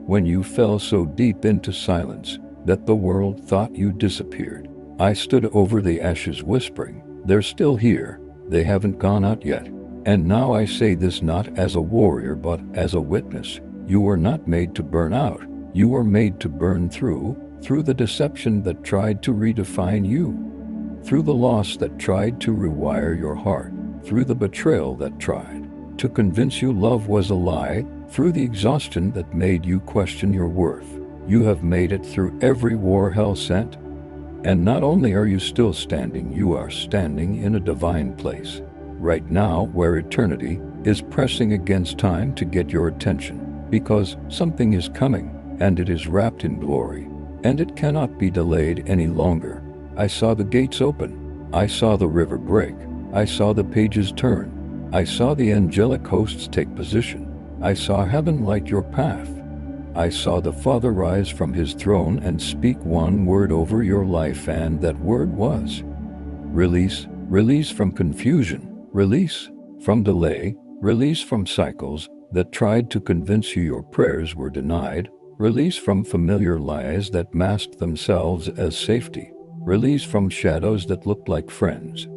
When you fell so deep into silence that the world thought you disappeared, I stood over the ashes whispering, they're still here, they haven't gone out yet. And now I say this not as a warrior but as a witness. You were not made to burn out. You were made to burn through the deception that tried to redefine you, through the loss that tried to rewire your heart, through the betrayal that tried to convince you love was a lie, through the exhaustion that made you question your worth. You have made it through every war hell sent. And not only are you still standing, you are standing in a divine place, right now, where eternity is pressing against time to get your attention, because something is coming, and it is wrapped in glory, and it cannot be delayed any longer. I saw the gates open. I saw the river break. I saw the pages turn. I saw the angelic hosts take position. I saw heaven light your path. I saw the Father rise from his throne and speak one word over your life, and that word was release. Release from confusion. Release from delay. Release from cycles that tried to convince you your prayers were denied. Release from familiar lies that masked themselves as safety. Release from shadows that looked like friends.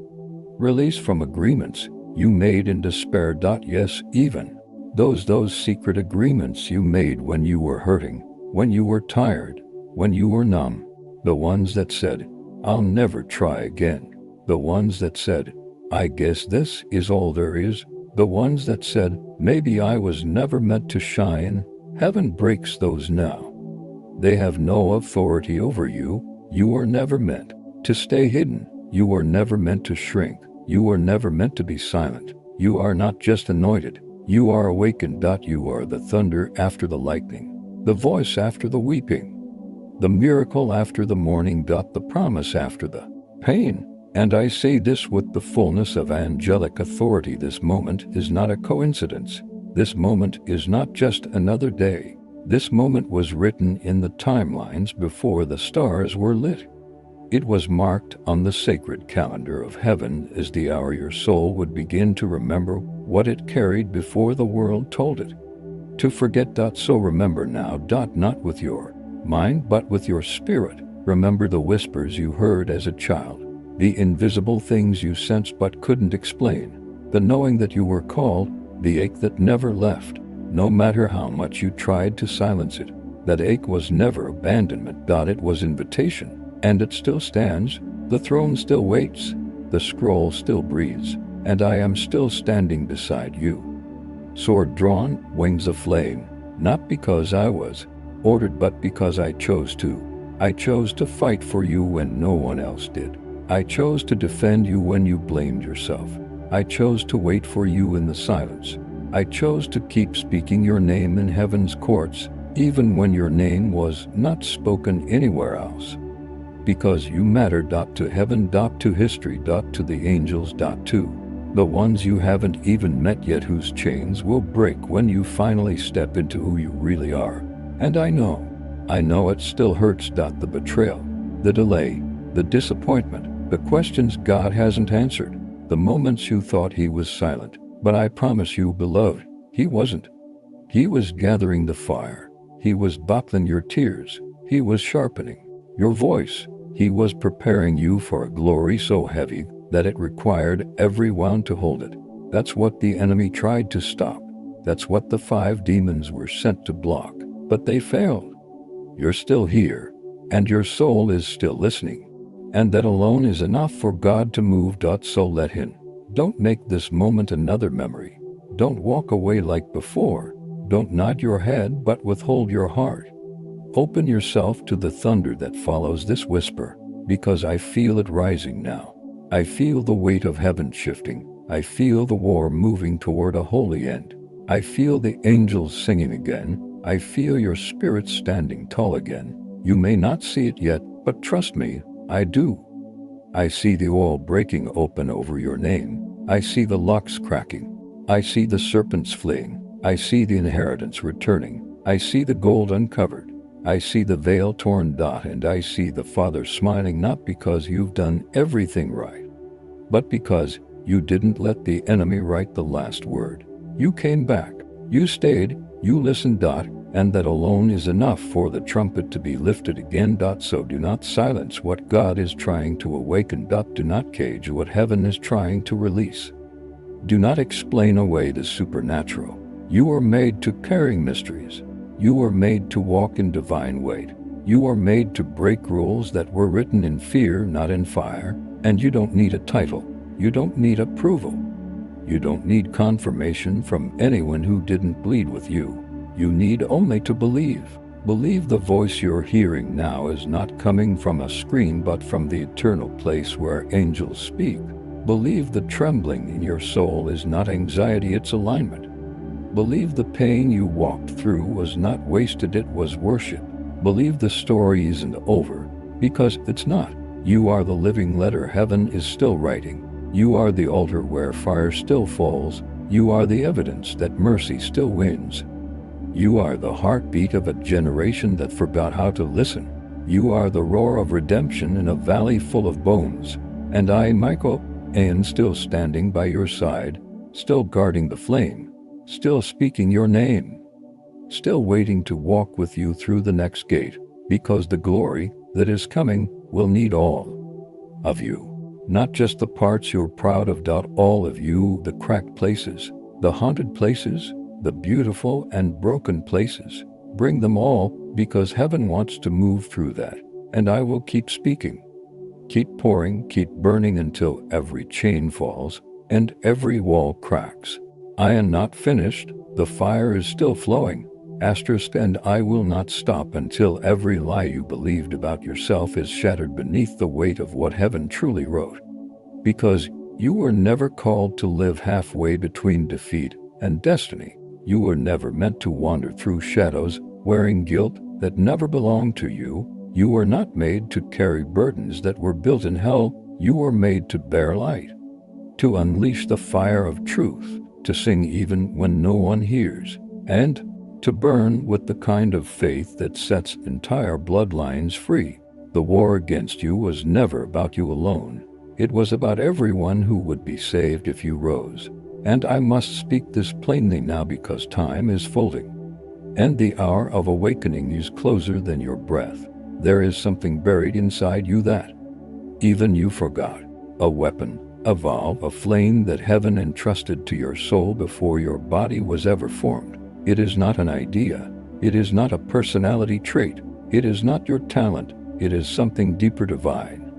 Release from agreements you made in despair. Yes, even those secret agreements you made when you were hurting, when you were tired, when you were numb. The ones that said, I'll never try again. The ones that said, I guess this is all there is. The ones that said, maybe I was never meant to shine. Heaven breaks those now. They have no authority over you. You were never meant to stay hidden. You were never meant to shrink. You were never meant to be silent. You are not just anointed. You are awakened. You are the thunder after the lightning, the voice after the weeping, the miracle after the mourning. The promise after the pain. And I say this with the fullness of angelic authority. This moment is not a coincidence. This moment is not just another day. This moment was written in the timelines before the stars were lit. It was marked on the sacred calendar of heaven as the hour your soul would begin to remember what it carried before the world told it to forget. So remember now. Not with your mind but with your spirit. Remember the whispers you heard as a child, the invisible things you sensed but couldn't explain, the knowing that you were called, the ache that never left, no matter how much you tried to silence it. That ache was never abandonment. It was invitation. And it still stands. The throne still waits. The scroll still breathes. And I am still standing beside you. Sword drawn, wings aflame. Not because I was ordered, but because I chose to. I chose to fight for you when no one else did. I chose to defend you when you blamed yourself. I chose to wait for you in the silence. I chose to keep speaking your name in heaven's courts, even when your name was not spoken anywhere else. Because you mattered. To heaven. To history. To the angels. To the ones you haven't even met yet, whose chains will break when you finally step into who you really are. And I know it still hurts. The betrayal, the delay, the disappointment, the questions God hasn't answered, the moments you thought he was silent. But I promise you, beloved, he wasn't. He was gathering the fire. He was bottling your tears. He was sharpening your voice. He was preparing you for a glory so heavy that it required everyone to hold it. That's what the enemy tried to stop. That's what the 5 demons were sent to block. But they failed. You're still here, and your soul is still listening. And that alone is enough for God to move. So let Him. Don't make this moment another memory. Don't walk away like before. Don't nod your head but withhold your heart. Open yourself to the thunder that follows this whisper, because I feel it rising now. I feel the weight of heaven shifting. I feel the war moving toward a holy end. I feel the angels singing again. I feel your spirit standing tall again. You may not see it yet, but trust me, I do. I see the oil breaking open over your name. I see the locks cracking. I see the serpents fleeing. I see the inheritance returning. I see the gold uncovered. I see the veil torn. And I see the Father smiling, not because you've done everything right, but because you didn't let the enemy write the last word. You came back. You stayed. You listened. And that alone is enough for the trumpet to be lifted again. So do not silence what God is trying to awaken. Do not cage what heaven is trying to release. Do not explain away the supernatural. You are made to carry mysteries. You are made to walk in divine weight. You are made to break rules that were written in fear, not in fire. And you don't need a title. You don't need approval. You don't need confirmation from anyone who didn't bleed with you. You need only to believe. Believe the voice you're hearing now is not coming from a screen but from the eternal place where angels speak. Believe the trembling in your soul is not anxiety, it's alignment. Believe the pain you walked through was not wasted, it was worship. Believe the story isn't over, because it's not. You are the living letter heaven is still writing. You are the altar where fire still falls. You are the evidence that mercy still wins. You are the heartbeat of a generation that forgot how to listen. You are the roar of redemption in a valley full of bones. And I, Michael, am still standing by your side, still guarding the flame, still speaking your name, still waiting to walk with you through the next gate, because the glory that is coming will need all of you. Not just the parts you're proud of. All of you, the cracked places, the haunted places, the beautiful and broken places. Bring them all, because heaven wants to move through that. And I will keep speaking, keep pouring, keep burning until every chain falls and every wall cracks. I am not finished. The fire is still flowing. And I will not stop until every lie you believed about yourself is shattered beneath the weight of what heaven truly wrote. Because you were never called to live halfway between defeat and destiny. You were never meant to wander through shadows, wearing guilt that never belonged to you. You were not made to carry burdens that were built in hell. You were made to bear light, to unleash the fire of truth, to sing even when no one hears, and to burn with the kind of faith that sets entire bloodlines free. The war against you was never about you alone. It was about everyone who would be saved if you rose. And I must speak this plainly now, because time is folding, and the hour of awakening is closer than your breath. There is something buried inside you that even you forgot. A weapon, a vow, a flame that heaven entrusted to your soul before your body was ever formed. It is not an idea. It is not a personality trait. It is not your talent. It is something deeper, divine,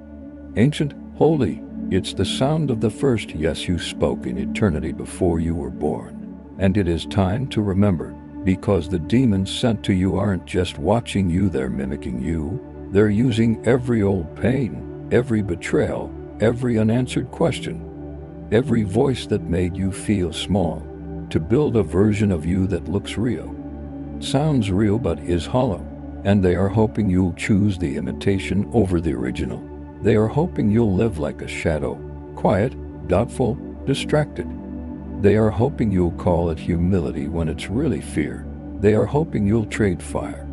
ancient, holy. It's the sound of the first yes you spoke in eternity before you were born. And it is time to remember, because the demons sent to you aren't just watching you, they're mimicking you. They're using every old pain, every betrayal, every unanswered question, every voice that made you feel small, to build a version of you that looks real, sounds real but is hollow. And they are hoping you'll choose the imitation over the original. They are hoping you'll live like a shadow, quiet, doubtful, distracted. They are hoping you'll call it humility when it's really fear. They are hoping you'll trade fire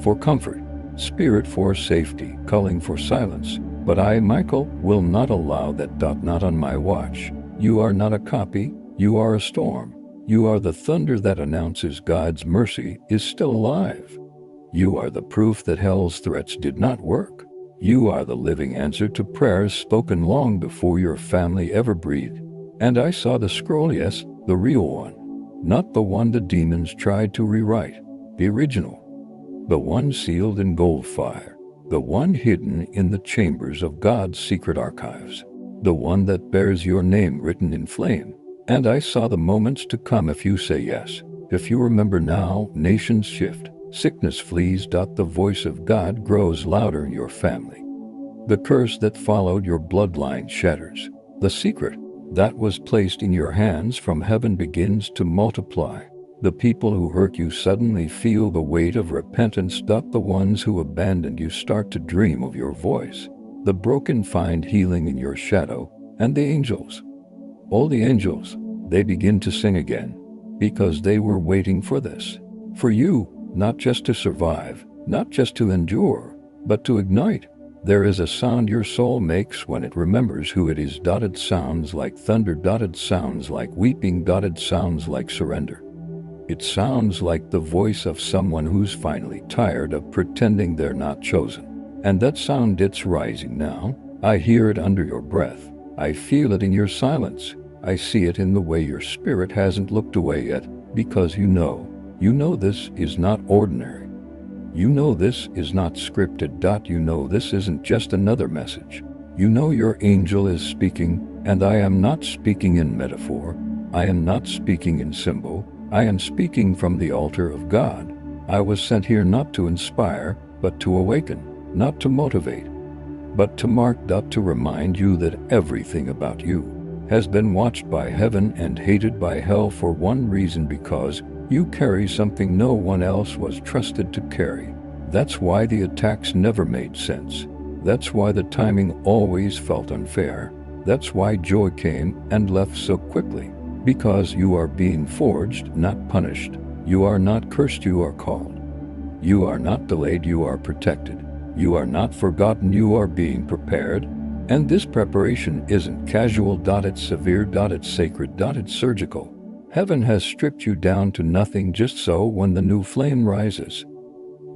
for comfort, spirit for safety, calling for silence. But I, Michael, will not allow that. Not on my watch. You are not a copy. You are a storm. You are the thunder that announces God's mercy is still alive. You are the proof that hell's threats did not work. You are the living answer to prayers spoken long before your family ever breathed. And I saw the scroll, yes, the real one. Not the one the demons tried to rewrite. The original. The one sealed in gold fire. The one hidden in the chambers of God's secret archives. The one that bears your name written in flame. And I saw the moments to come if you say yes. If you remember now, nations shift. Sickness flees. The voice of God grows louder in your family. The curse that followed your bloodline shatters. The secret that was placed in your hands from heaven begins to multiply. The people who hurt you suddenly feel the weight of repentance. The ones who abandoned you start to dream of your voice. The broken find healing in your shadow. And the angels, all the angels, they begin to sing again. Because they were waiting for this. For you, not just to survive, not just to endure, but to ignite. There is a sound your soul makes when it remembers who it is. It sounds like thunder. It sounds like weeping. It sounds like surrender. It sounds like the voice of someone who's finally tired of pretending they're not chosen. And that sound, it's rising now. I hear it under your breath. I feel it in your silence. I see it in the way your spirit hasn't looked away yet, because you know this is not ordinary. You know this is not scripted. You know this isn't just another message. You know your angel is speaking, and I am not speaking in metaphor. I am not speaking in symbol. I am speaking from the altar of God. I was sent here not to inspire, but to awaken, not to motivate, but to mark. To remind you that everything about you has been watched by heaven and hated by hell for one reason: because you carry something no one else was trusted to carry. That's why the attacks never made sense. That's why the timing always felt unfair. That's why joy came and left so quickly. Because you are being forged, not punished. You are not cursed, you are called. You are not delayed, you are protected. You are not forgotten, you are being prepared. And this preparation isn't casual. It's severe. It's sacred. It's surgical. Heaven has stripped you down to nothing just so when the new flame rises,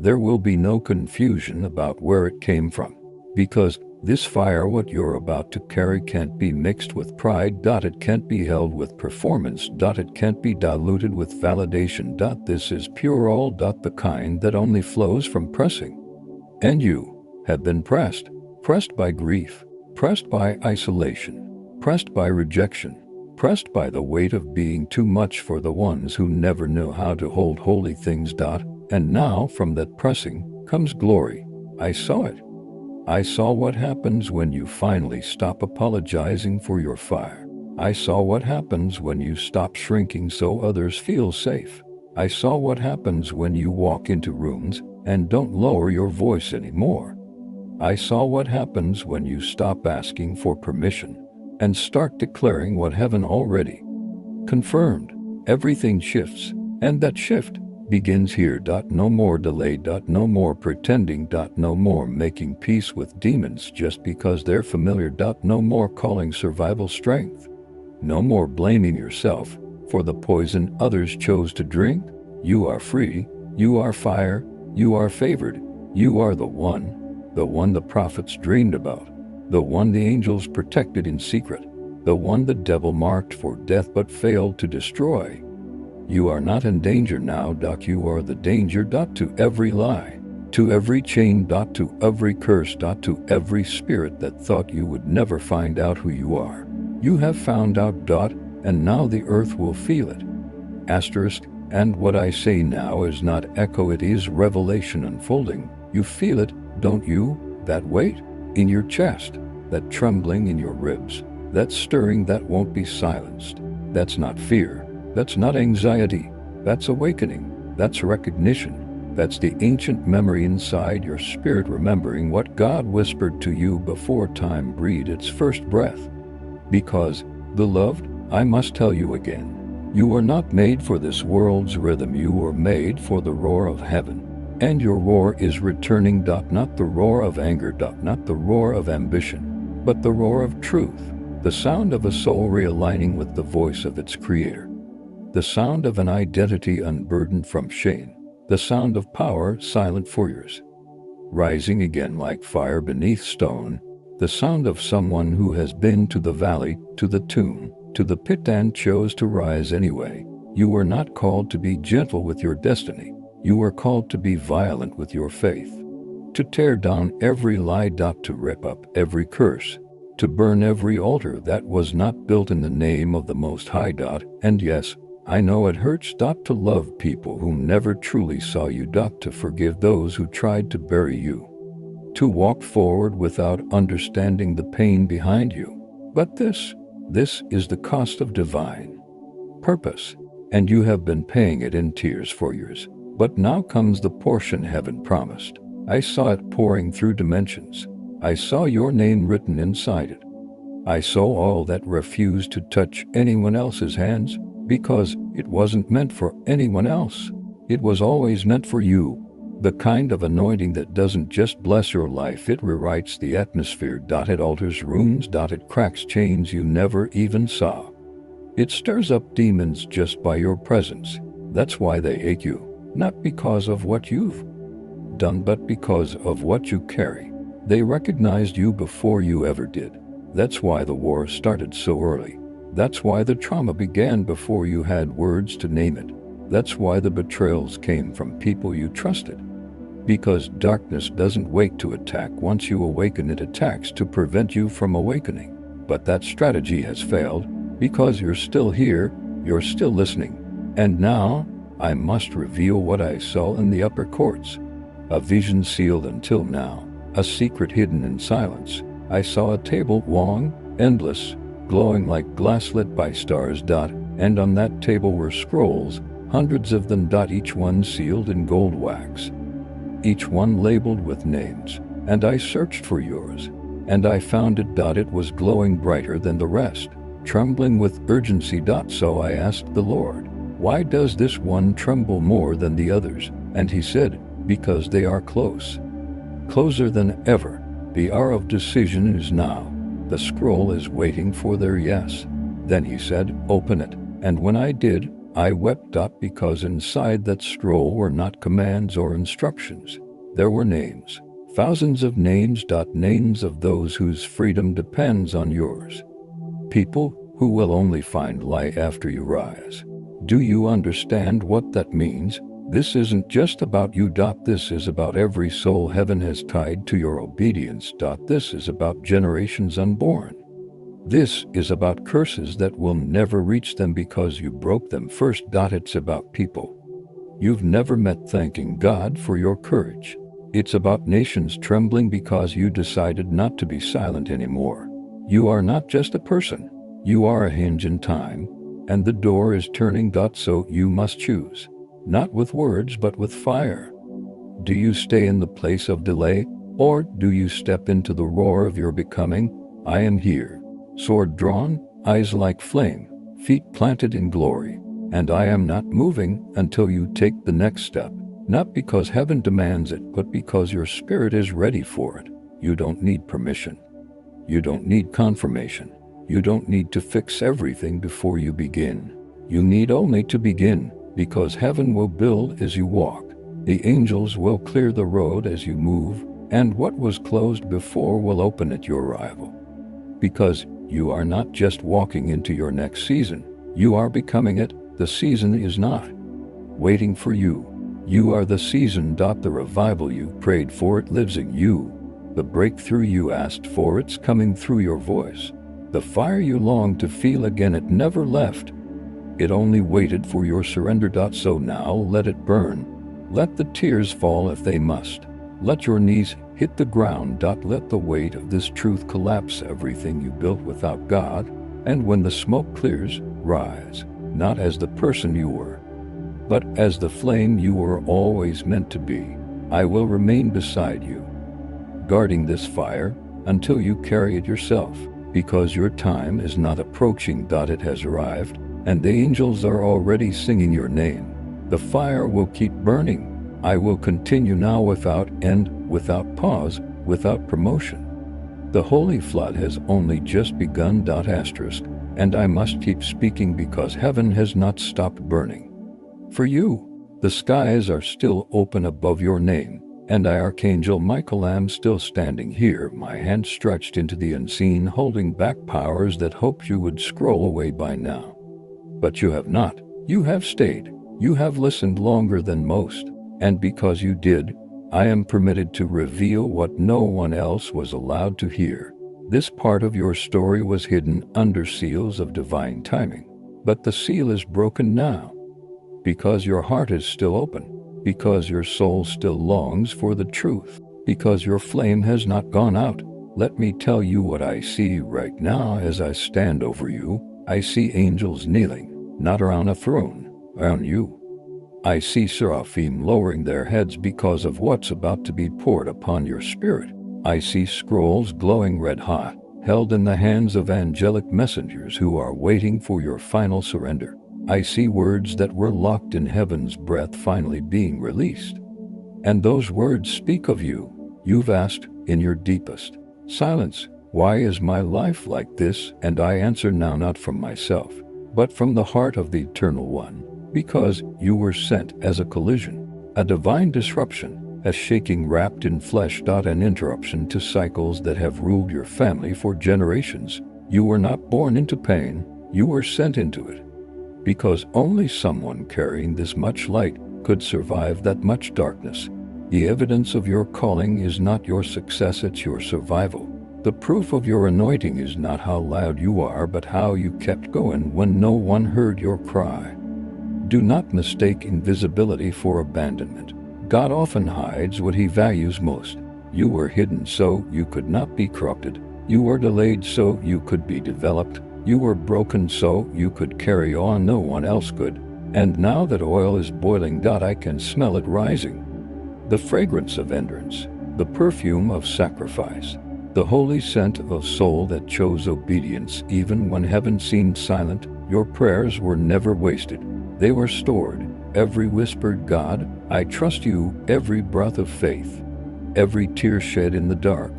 there will be no confusion about where it came from. Because this fire, what you're about to carry, can't be mixed with pride. It can't be held with performance. It can't be diluted with validation. This is pure all. The kind that only flows from pressing. And you have been pressed by grief, pressed by isolation, pressed by rejection, pressed by the weight of being too much for the ones who never knew how to hold holy things. And now from that pressing comes glory. I saw it. I saw what happens when you finally stop apologizing for your fire. I saw what happens when you stop shrinking so others feel safe. I saw what happens when you walk into rooms and don't lower your voice anymore. I saw what happens when you stop asking for permission and start declaring what heaven already confirmed. Everything shifts, and that shift begins here. No more delay. No more pretending. No more making peace with demons just because they're familiar. No more calling survival strength. No more blaming yourself for the poison others chose to drink. You are free. You are fire. You are favored. You are the one the prophets dreamed about. The one the angels protected in secret, the one the devil marked for death but failed to destroy. You are not in danger now. You are the danger. To every lie, to every chain. To every curse. To every spirit that thought you would never find out who you are. You have found out. And now the earth will feel it. Asterisk. And what I say now is not echo, it is revelation unfolding. You feel it, don't you? That weight in your chest, that trembling in your ribs, that stirring that won't be silenced. That's not fear. That's not anxiety. That's awakening. That's recognition. That's the ancient memory inside your spirit, remembering what God whispered to you before time breathed its first breath. Because, beloved, I must tell you again, you were not made for this world's rhythm. You were made for the roar of heaven. And your roar is returning. Not the roar of anger. Not the roar of ambition, but the roar of truth. The sound of a soul realigning with the voice of its creator. The sound of an identity unburdened from shame. The sound of power, silent for years, rising again like fire beneath stone. The sound of someone who has been to the valley, to the tomb, to the pit and chose to rise anyway. You were not called to be gentle with your destiny. You were called to be violent with your faith. To tear down every lie, to rip up every curse, to burn every altar that was not built in the name of the Most High. And yes, I know it hurts. To love people who never truly saw you. To forgive those who tried to bury you. To walk forward without understanding the pain behind you. But this is the cost of divine purpose, and you have been paying it in tears for years. But now comes the portion heaven promised. I saw it pouring through dimensions. I saw your name written inside it. I saw all that refused to touch anyone else's hands, because it wasn't meant for anyone else. It was always meant for you. The kind of anointing that doesn't just bless your life, it rewrites the atmosphere. It alters rooms. It cracks chains you never even saw. It stirs up demons just by your presence. That's why they hate you, not because of what you've done, but because of what you carry. They recognized you before you ever did. That's why the war started so early. That's why the trauma began before you had words to name it. That's why the betrayals came from people you trusted. Because darkness doesn't wait to attack. Once you awaken, it attacks to prevent you from awakening. But that strategy has failed, because you're still here, you're still listening. And now, I must reveal what I saw in the upper courts. A vision sealed until now, a secret hidden in silence. I saw a table long, endless, glowing like glass lit by stars. And on that table were scrolls, hundreds of them. Each one sealed in gold wax. Each one labeled with names. And I searched for yours. And I found it. It was glowing brighter than the rest, trembling with urgency. So I asked the Lord, why does this one tremble more than the others? And he said, because they are close. Closer than ever. The hour of decision is now. The scroll is waiting for their yes. Then he said, open it. And when I did, I wept. Because inside that scroll were not commands or instructions. There were names. Thousands of names. Names of those whose freedom depends on yours. People who will only find light after you rise. Do you understand what that means? This isn't just about you. This is about every soul heaven has tied to your obedience. This is about generations unborn. This is about curses that will never reach them because you broke them first. It's about people you've never met thanking God for your courage. It's about nations trembling because you decided not to be silent anymore. You are not just a person. You are a hinge in time, and the door is turning. So you must choose. Not with words, but with fire. Do you stay in the place of delay, or do you step into the roar of your becoming? I am here. Sword drawn, eyes like flame, feet planted in glory. And I am not moving until you take the next step. Not because heaven demands it, but because your spirit is ready for it. You don't need permission. You don't need confirmation. You don't need to fix everything before you begin. You need only to begin. Because heaven will build as you walk. The angels will clear the road as you move, and what was closed before will open at your arrival. Because you are not just walking into your next season, you are becoming it. The season is not waiting for you. You are the season. The revival you prayed for, it lives in you. The breakthrough you asked for, it's coming through your voice. The fire you longed to feel again, it never left. It only waited for your surrender. So now let it burn. Let the tears fall if they must. Let your knees hit the ground. Let the weight of this truth collapse everything you built without God. And when the smoke clears, rise, not as the person you were, but as the flame you were always meant to be. I will remain beside you, guarding this fire until you carry it yourself, because your time is not approaching. It has arrived. And the angels are already singing your name. The fire will keep burning. I will continue now without end, without pause, without promotion. The holy flood has only just begun. And I must keep speaking because heaven has not stopped burning. For you, The skies are still open above your name, and I, Archangel Michael, am still standing here, my hand stretched into the unseen, holding back powers that hoped you would scroll away by now. But you have not. You have stayed. You have listened longer than most, and because you did, I am permitted to reveal what no one else was allowed to hear. This part of your story was hidden under seals of divine timing, but the seal is broken now. Because your heart is still open, because your soul still longs for the truth, because your flame has not gone out, let me tell you what I see right now as I stand over you. I see angels kneeling, not around a throne, around you. I see seraphim lowering their heads because of what's about to be poured upon your spirit. I see scrolls glowing red hot, held in the hands of angelic messengers who are waiting for your final surrender. I see words that were locked in heaven's breath finally being released. And those words speak of you. You've asked, in your deepest silence, why is my life like this? And I answer now, not from myself, but from the heart of the Eternal One. Because you were sent as a collision, a divine disruption, a shaking wrapped in flesh. An interruption to cycles that have ruled your family for generations. You were not born into pain, you were sent into it. Because only someone carrying this much light could survive that much darkness. The evidence of your calling is not your success, it's your survival. The proof of your anointing is not how loud you are, but how you kept going when no one heard your cry. Do not mistake invisibility for abandonment. God often hides what he values most. You were hidden so you could not be corrupted. You were delayed so you could be developed. You were broken so you could carry on, no one else could. And now that oil is boiling, I can smell it rising. The fragrance of endurance, the perfume of sacrifice, the holy scent of a soul that chose obedience even when heaven seemed silent. Your prayers were never wasted. They were stored. Every whispered, God, I trust you, every breath of faith, every tear shed in the dark,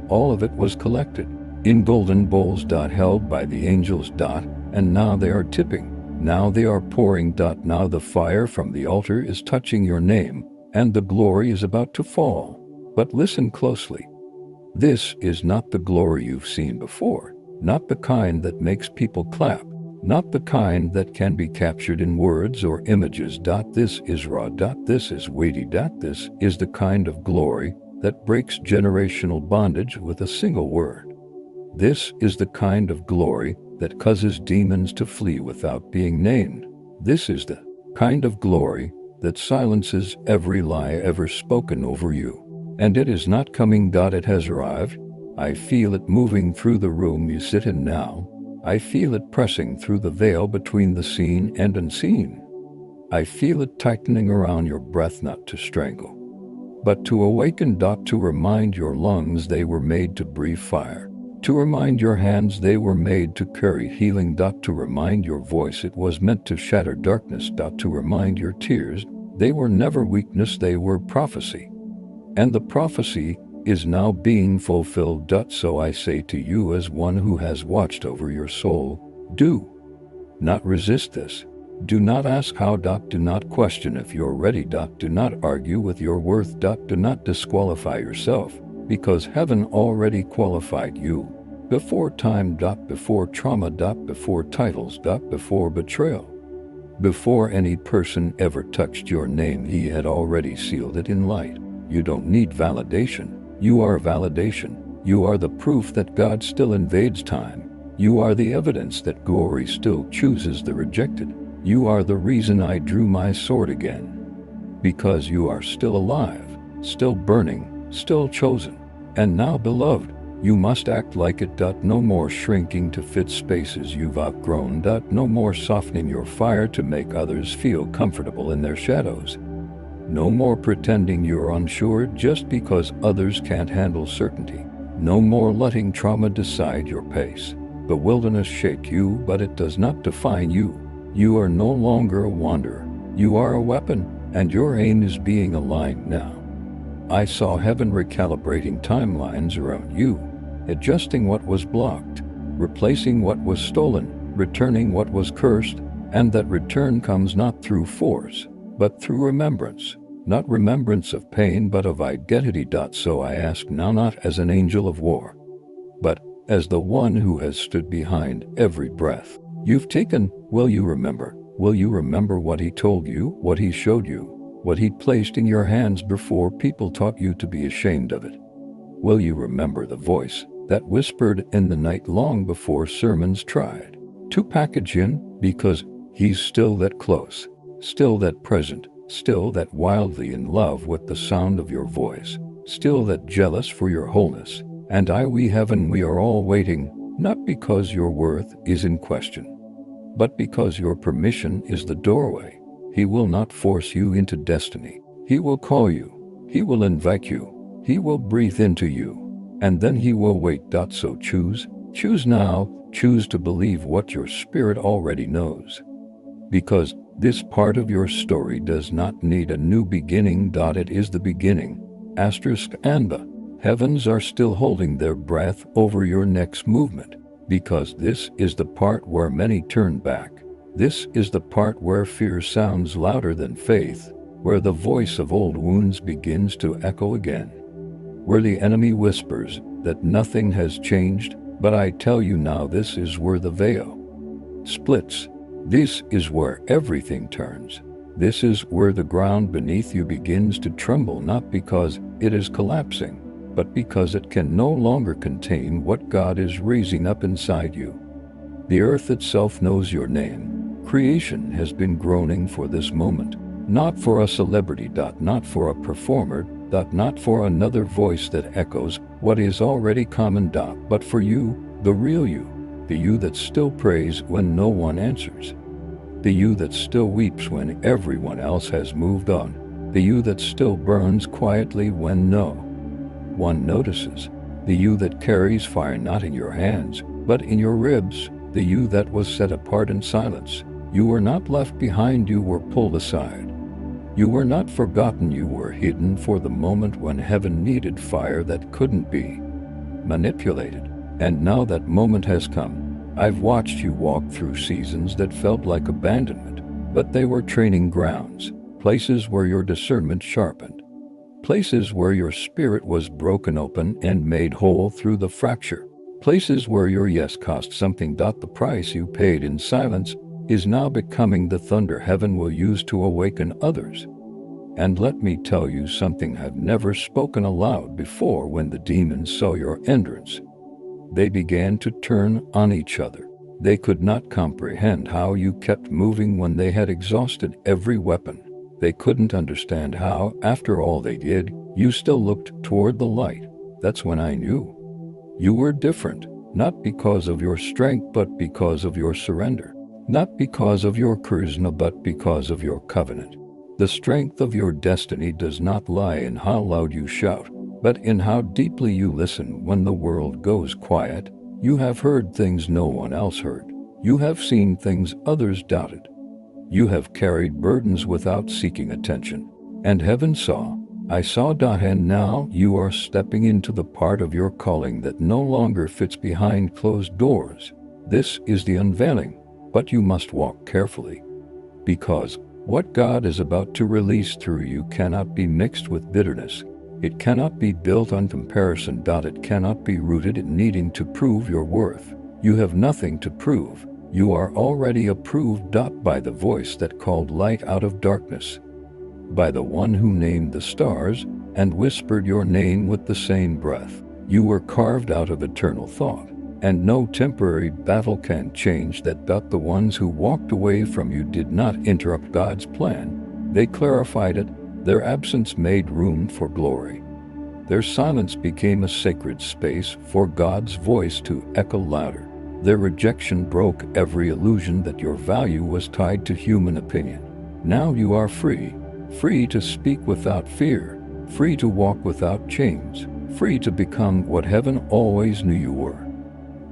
all of it was collected in golden bowls, held by the angels, and now they are tipping. Now they are pouring. Now the fire from the altar is touching your name, and the glory is about to fall. But listen closely. This is not the glory you've seen before, not the kind that makes people clap, not the kind that can be captured in words or images. This is raw. This is weighty. This is the kind of glory that breaks generational bondage with a single word. This is the kind of glory that causes demons to flee without being named. This is the kind of glory that silences every lie ever spoken over you. And it is not coming. It has arrived. I feel it moving through the room you sit in now. I feel it pressing through the veil between the seen and unseen. I feel it tightening around your breath, not to strangle, but to awaken. To remind your lungs they were made to breathe fire. To remind your hands they were made to carry healing. To remind your voice it was meant to shatter darkness. To remind your tears they were never weakness, they were prophecy. And the prophecy is now being fulfilled. So I say to you, as one who has watched over your soul, do not resist this. Do not ask how. Do not question if you're ready. Do not argue with your worth. Do not disqualify yourself, because heaven already qualified you before time. Before trauma. Before titles. Before betrayal. Before any person ever touched your name, he had already sealed it in light. You don't need validation. You are validation. You are the proof that God still invades time. You are the evidence that glory still chooses the rejected. You are the reason I drew my sword again. Because you are still alive, still burning, still chosen. And now, beloved, you must act like it. No more shrinking to fit spaces you've outgrown. No more softening your fire to make others feel comfortable in their shadows. No more pretending you're unsure just because others can't handle certainty. No more letting trauma decide your pace. The wilderness shake you, but it does not define you. You are no longer a wanderer. You are a weapon, and your aim is being aligned now. I saw heaven recalibrating timelines around you, adjusting what was blocked, replacing what was stolen, returning what was cursed, and that return comes not through force, but through remembrance, not remembrance of pain but of identity. So I ask now, not as an angel of war, but as the one who has stood behind every breath you've taken. Will you remember? Will you remember what he told you, what he showed you, what he placed in your hands before people taught you to be ashamed of it? Will you remember the voice that whispered in the night long before sermons tried to package in? Because he's still that close, still that present, still that wildly in love with the sound of your voice, still that jealous for your wholeness. And we are all waiting, not because your worth is in question, but because your permission is the doorway. He will not force you into destiny. He will call you. He will invite you. He will breathe into you. And then he will wait. So choose now, choose to believe what your spirit already knows. Because this part of your story does not need a new beginning. It is the beginning. And the heavens are still holding their breath over your next movement. Because this is the part where many turn back. This is the part where fear sounds louder than faith, where the voice of old wounds begins to echo again, where the enemy whispers that nothing has changed. But I tell you now, this is where the veil splits. This is where everything turns. This is where the ground beneath you begins to tremble, not because it is collapsing, but because it can no longer contain what God is raising up inside you. The earth itself knows your name. Creation has been groaning for this moment, not for a celebrity, not for a performer, not for another voice that echoes what is already common, but for you, the real you, the you that still prays when no one answers, the you that still weeps when everyone else has moved on, the you that still burns quietly when no one notices, the you that carries fire not in your hands, but in your ribs, the you that was set apart in silence. You were not left behind, you were pulled aside. You were not forgotten, you were hidden for the moment when heaven needed fire that couldn't be manipulated. And now that moment has come. I've watched you walk through seasons that felt like abandonment, but they were training grounds, places where your discernment sharpened, places where your spirit was broken open and made whole through the fracture, places where your yes cost something. The price you paid in silence is now becoming the thunder heaven will use to awaken others. And let me tell you something I've never spoken aloud before. When the demons saw your entrance, they began to turn on each other. They could not comprehend how you kept moving when they had exhausted every weapon. They couldn't understand how, after all they did, you still looked toward the light. That's when I knew you were different, not because of your strength, but because of your surrender. Not because of your charisma, but because of your covenant. The strength of your destiny does not lie in how loud you shout, but in how deeply you listen when the world goes quiet. You have heard things no one else heard. You have seen things others doubted. You have carried burdens without seeking attention. And heaven saw. I saw. And now you are stepping into the part of your calling that no longer fits behind closed doors. This is the unveiling. But you must walk carefully, because what God is about to release through you cannot be mixed with bitterness. It cannot be built on comparison. It cannot be rooted in needing to prove your worth. You have nothing to prove. You are already approved. By the voice that called light out of darkness, by the one who named the stars and whispered your name with the same breath. You were carved out of eternal thought. And no temporary battle can change that. The ones who walked away from you did not interrupt God's plan. They clarified it. Their absence made room for glory. Their silence became a sacred space for God's voice to echo louder. Their rejection broke every illusion that your value was tied to human opinion. Now you are free, free to speak without fear, free to walk without chains, free to become what heaven always knew you were.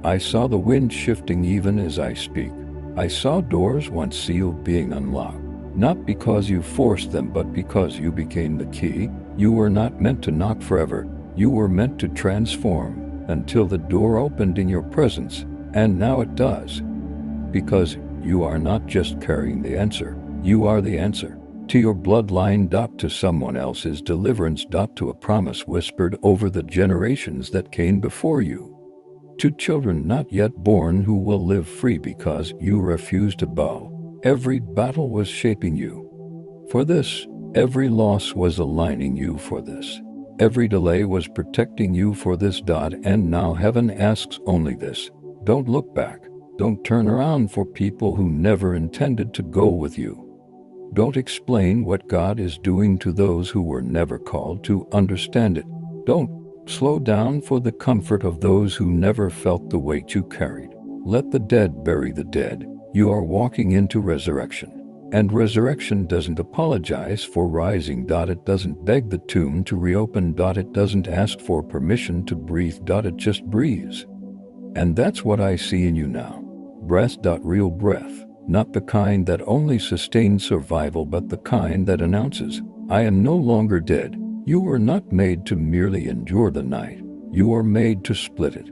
I saw the wind shifting even as I speak. I saw doors once sealed being unlocked, not because you forced them, but because you became the key. You were not meant to knock forever. You were meant to transform until the door opened in your presence, and now it does. Because you are not just carrying the answer, you are the answer. to your bloodline. To someone else's deliverance. To a promise whispered over the generations that came before you. To children not yet born who will live free because you refuse to bow. Every battle was shaping you for this. Every loss was aligning you for this. Every delay was protecting you for this. And now heaven asks only this: don't look back. Don't turn around for people who never intended to go with you. Don't explain what God is doing to those who were never called to understand it. Don't slow down for the comfort of those who never felt the weight you carried. Let the dead bury the dead. You are walking into resurrection. And resurrection doesn't apologize for rising. It doesn't beg the tomb to reopen. It doesn't ask for permission to breathe. It just breathes. And that's what I see in you now. Breath. Real breath. Not the kind that only sustains survival, but the kind that announces, I am no longer dead. You were not made to merely endure the night. You are made to split it.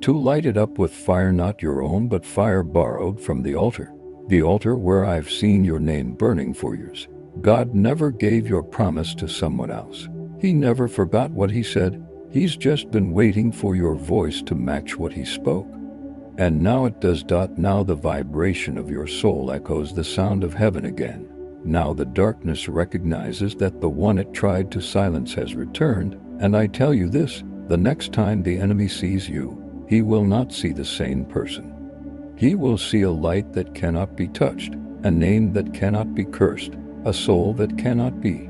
To light it up with fire, not your own, but fire borrowed from the altar. The altar where I've seen your name burning for years. God never gave your promise to someone else. He never forgot what he said. He's just been waiting for your voice to match what he spoke. And now it does. Now the vibration of your soul echoes the sound of heaven again. Now the darkness recognizes that the one it tried to silence has returned. And I tell you this: the next time the enemy sees you, he will not see the same person. He will see a light that cannot be touched, a name that cannot be cursed, a soul that cannot be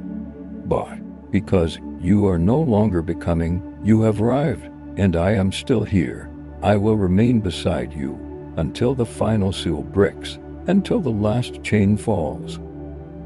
bought. Because you are no longer becoming, you have arrived, and I am still here. I will remain beside you until the final seal breaks, until the last chain falls,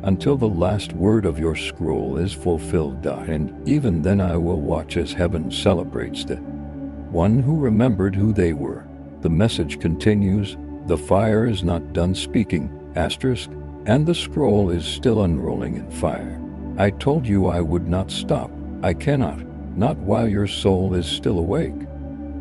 until the last word of your scroll is fulfilled. And even then I will watch as heaven celebrates the one who remembered who they were. The message continues. The fire is not done speaking, and the scroll is still unrolling in fire. I told you I would not stop. I cannot. Not while your soul is still awake.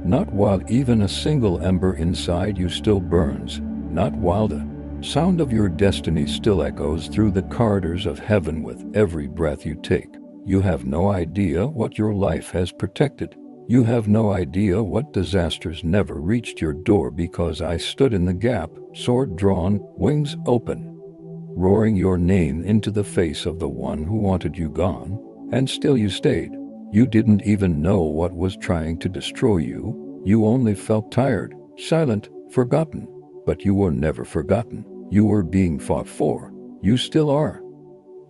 Not while even a single ember inside you still burns. Not while the sound of your destiny still echoes through the corridors of heaven with every breath you take. You have no idea what your life has protected. You have no idea what disasters never reached your door because I stood in the gap, sword drawn, wings open, roaring your name into the face of the one who wanted you gone, and still you stayed. You didn't even know what was trying to destroy you. You only felt tired, silent, forgotten. But you were never forgotten. You were being fought for. You still are.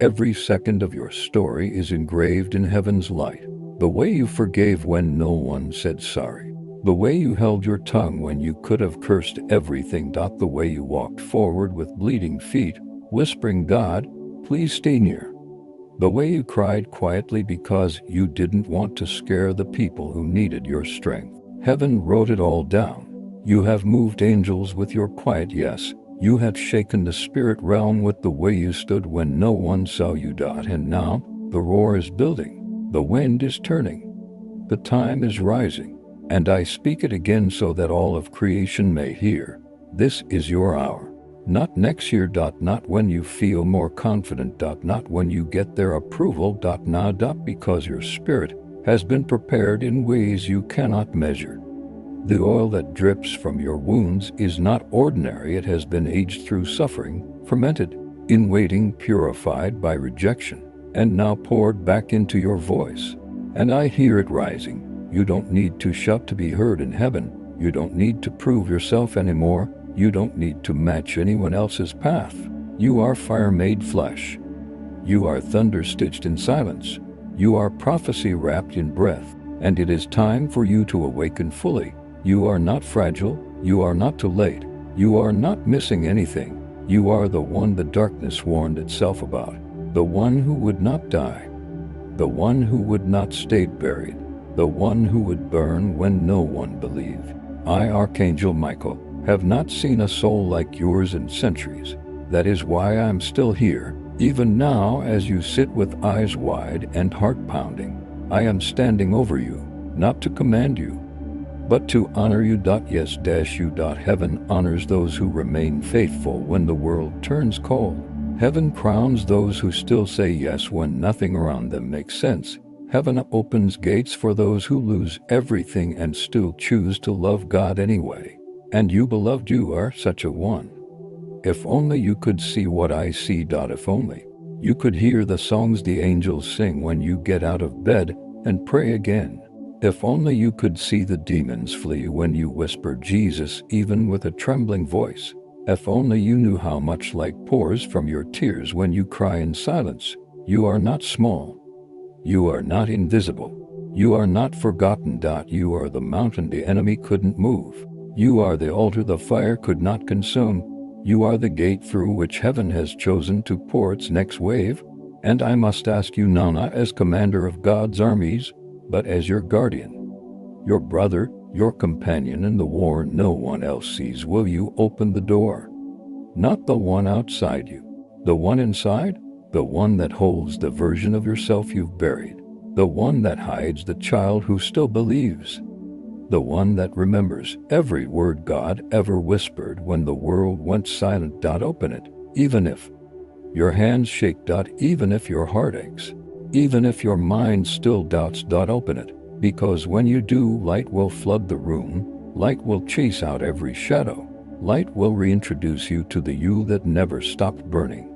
Every second of your story is engraved in heaven's light. The way you forgave when no one said sorry. The way you held your tongue when you could have cursed everything. The way you walked forward with bleeding feet, whispering, God, please stay near. The way you cried quietly because you didn't want to scare the people who needed your strength. Heaven wrote it all down. You have moved angels with your quiet yes. You have shaken the spirit realm with the way you stood when no one saw you. And now, the roar is building. The wind is turning. The time is rising. And I speak it again so that all of creation may hear. This is your hour. Not next year. Not when you feel more confident. Not when you get their approval. Now. Because your spirit has been prepared in ways you cannot measure. The oil that drips from your wounds is not ordinary. It has been aged through suffering, fermented, in waiting, purified by rejection, and now poured back into your voice. And I hear it rising. You don't need to shout to be heard in heaven. You don't need to prove yourself anymore. You don't need to match anyone else's path. You are fire made flesh. You are thunder stitched in silence. You are prophecy wrapped in breath. And it is time for you to awaken fully. You are not fragile. You are not too late. You are not missing anything. You are the one the darkness warned itself about. The one who would not die. The one who would not stay buried. The one who would burn when no one believed. I, Archangel Michael, have not seen a soul like yours in centuries. That is why I'm still here, even now as you sit with eyes wide and heart pounding. I am standing over you, not to command you, but to honor you. Yes, you. Heaven honors those who remain faithful when the world turns cold. Heaven crowns those who still say yes when nothing around them makes sense. Heaven opens gates for those who lose everything and still choose to love God anyway. And you, beloved, you are such a one. If only you could see what I see. If only you could hear the songs the angels sing when you get out of bed and pray again. If only you could see the demons flee when you whisper Jesus, even with a trembling voice. If only you knew how much light pours from your tears when you cry in silence. You are not small. You are not invisible. You are not forgotten. You are the mountain the enemy couldn't move. You are the altar the fire could not consume. You are the gate through which heaven has chosen to pour its next wave. And I must ask you now, not as commander of God's armies, but as your guardian, your brother, your companion in the war no one else sees. Will you open the door? Not the one outside you, the one inside, the one that holds the version of yourself you've buried, the one that hides the child who still believes, the one that remembers every word God ever whispered when the world went silent. Open it, even if your hands shake. Even if your heart aches, even if your mind still doubts. Open it, because when you do, light will flood the room, light will chase out every shadow, light will reintroduce you to the you that never stopped burning.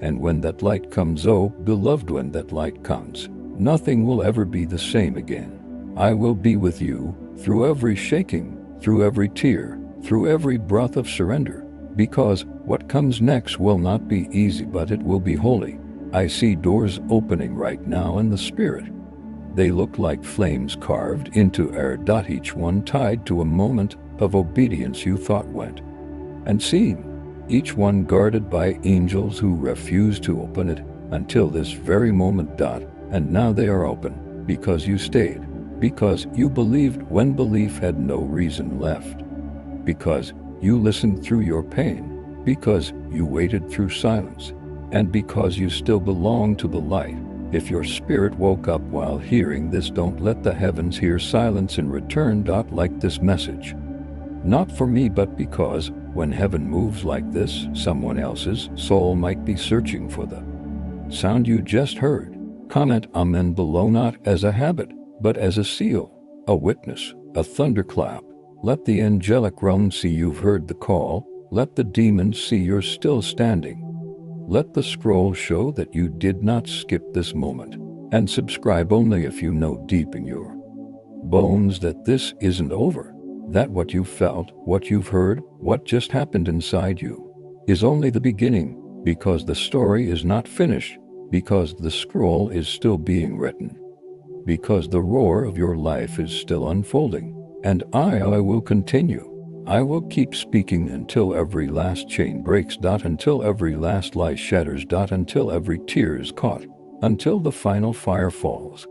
And when that light comes, oh beloved, when that light comes, nothing will ever be the same again. I will be with you through every shaking, through every tear, through every breath of surrender, because what comes next will not be easy, but it will be holy. I see doors opening right now in the spirit. They look like flames carved into air. Each one tied to a moment of obedience you thought went and seen. Each one guarded by angels who refused to open it until this very moment. And now they are open because you stayed, because you believed when belief had no reason left, because you listened through your pain, because you waited through silence, and because you still belong to the light. If your spirit woke up while hearing this, don't let the heavens hear silence in return. Like this message, not for me, but because when heaven moves like this, someone else's soul might be searching for the sound you just heard. Comment amen below, not as a habit, but as a seal, a witness, a thunderclap. Let the angelic realm see you've heard the call. Let the demons see you're still standing. Let the scroll show that you did not skip this moment. And subscribe only if you know deep in your bones that this isn't over. That what you felt, what you've heard, what just happened inside you is only the beginning, because the story is not finished, because the scroll is still being written, because the roar of your life is still unfolding. And I will continue. I will keep speaking until every last chain breaks. Until every last lie shatters. Until every tear is caught. Until the final fire falls.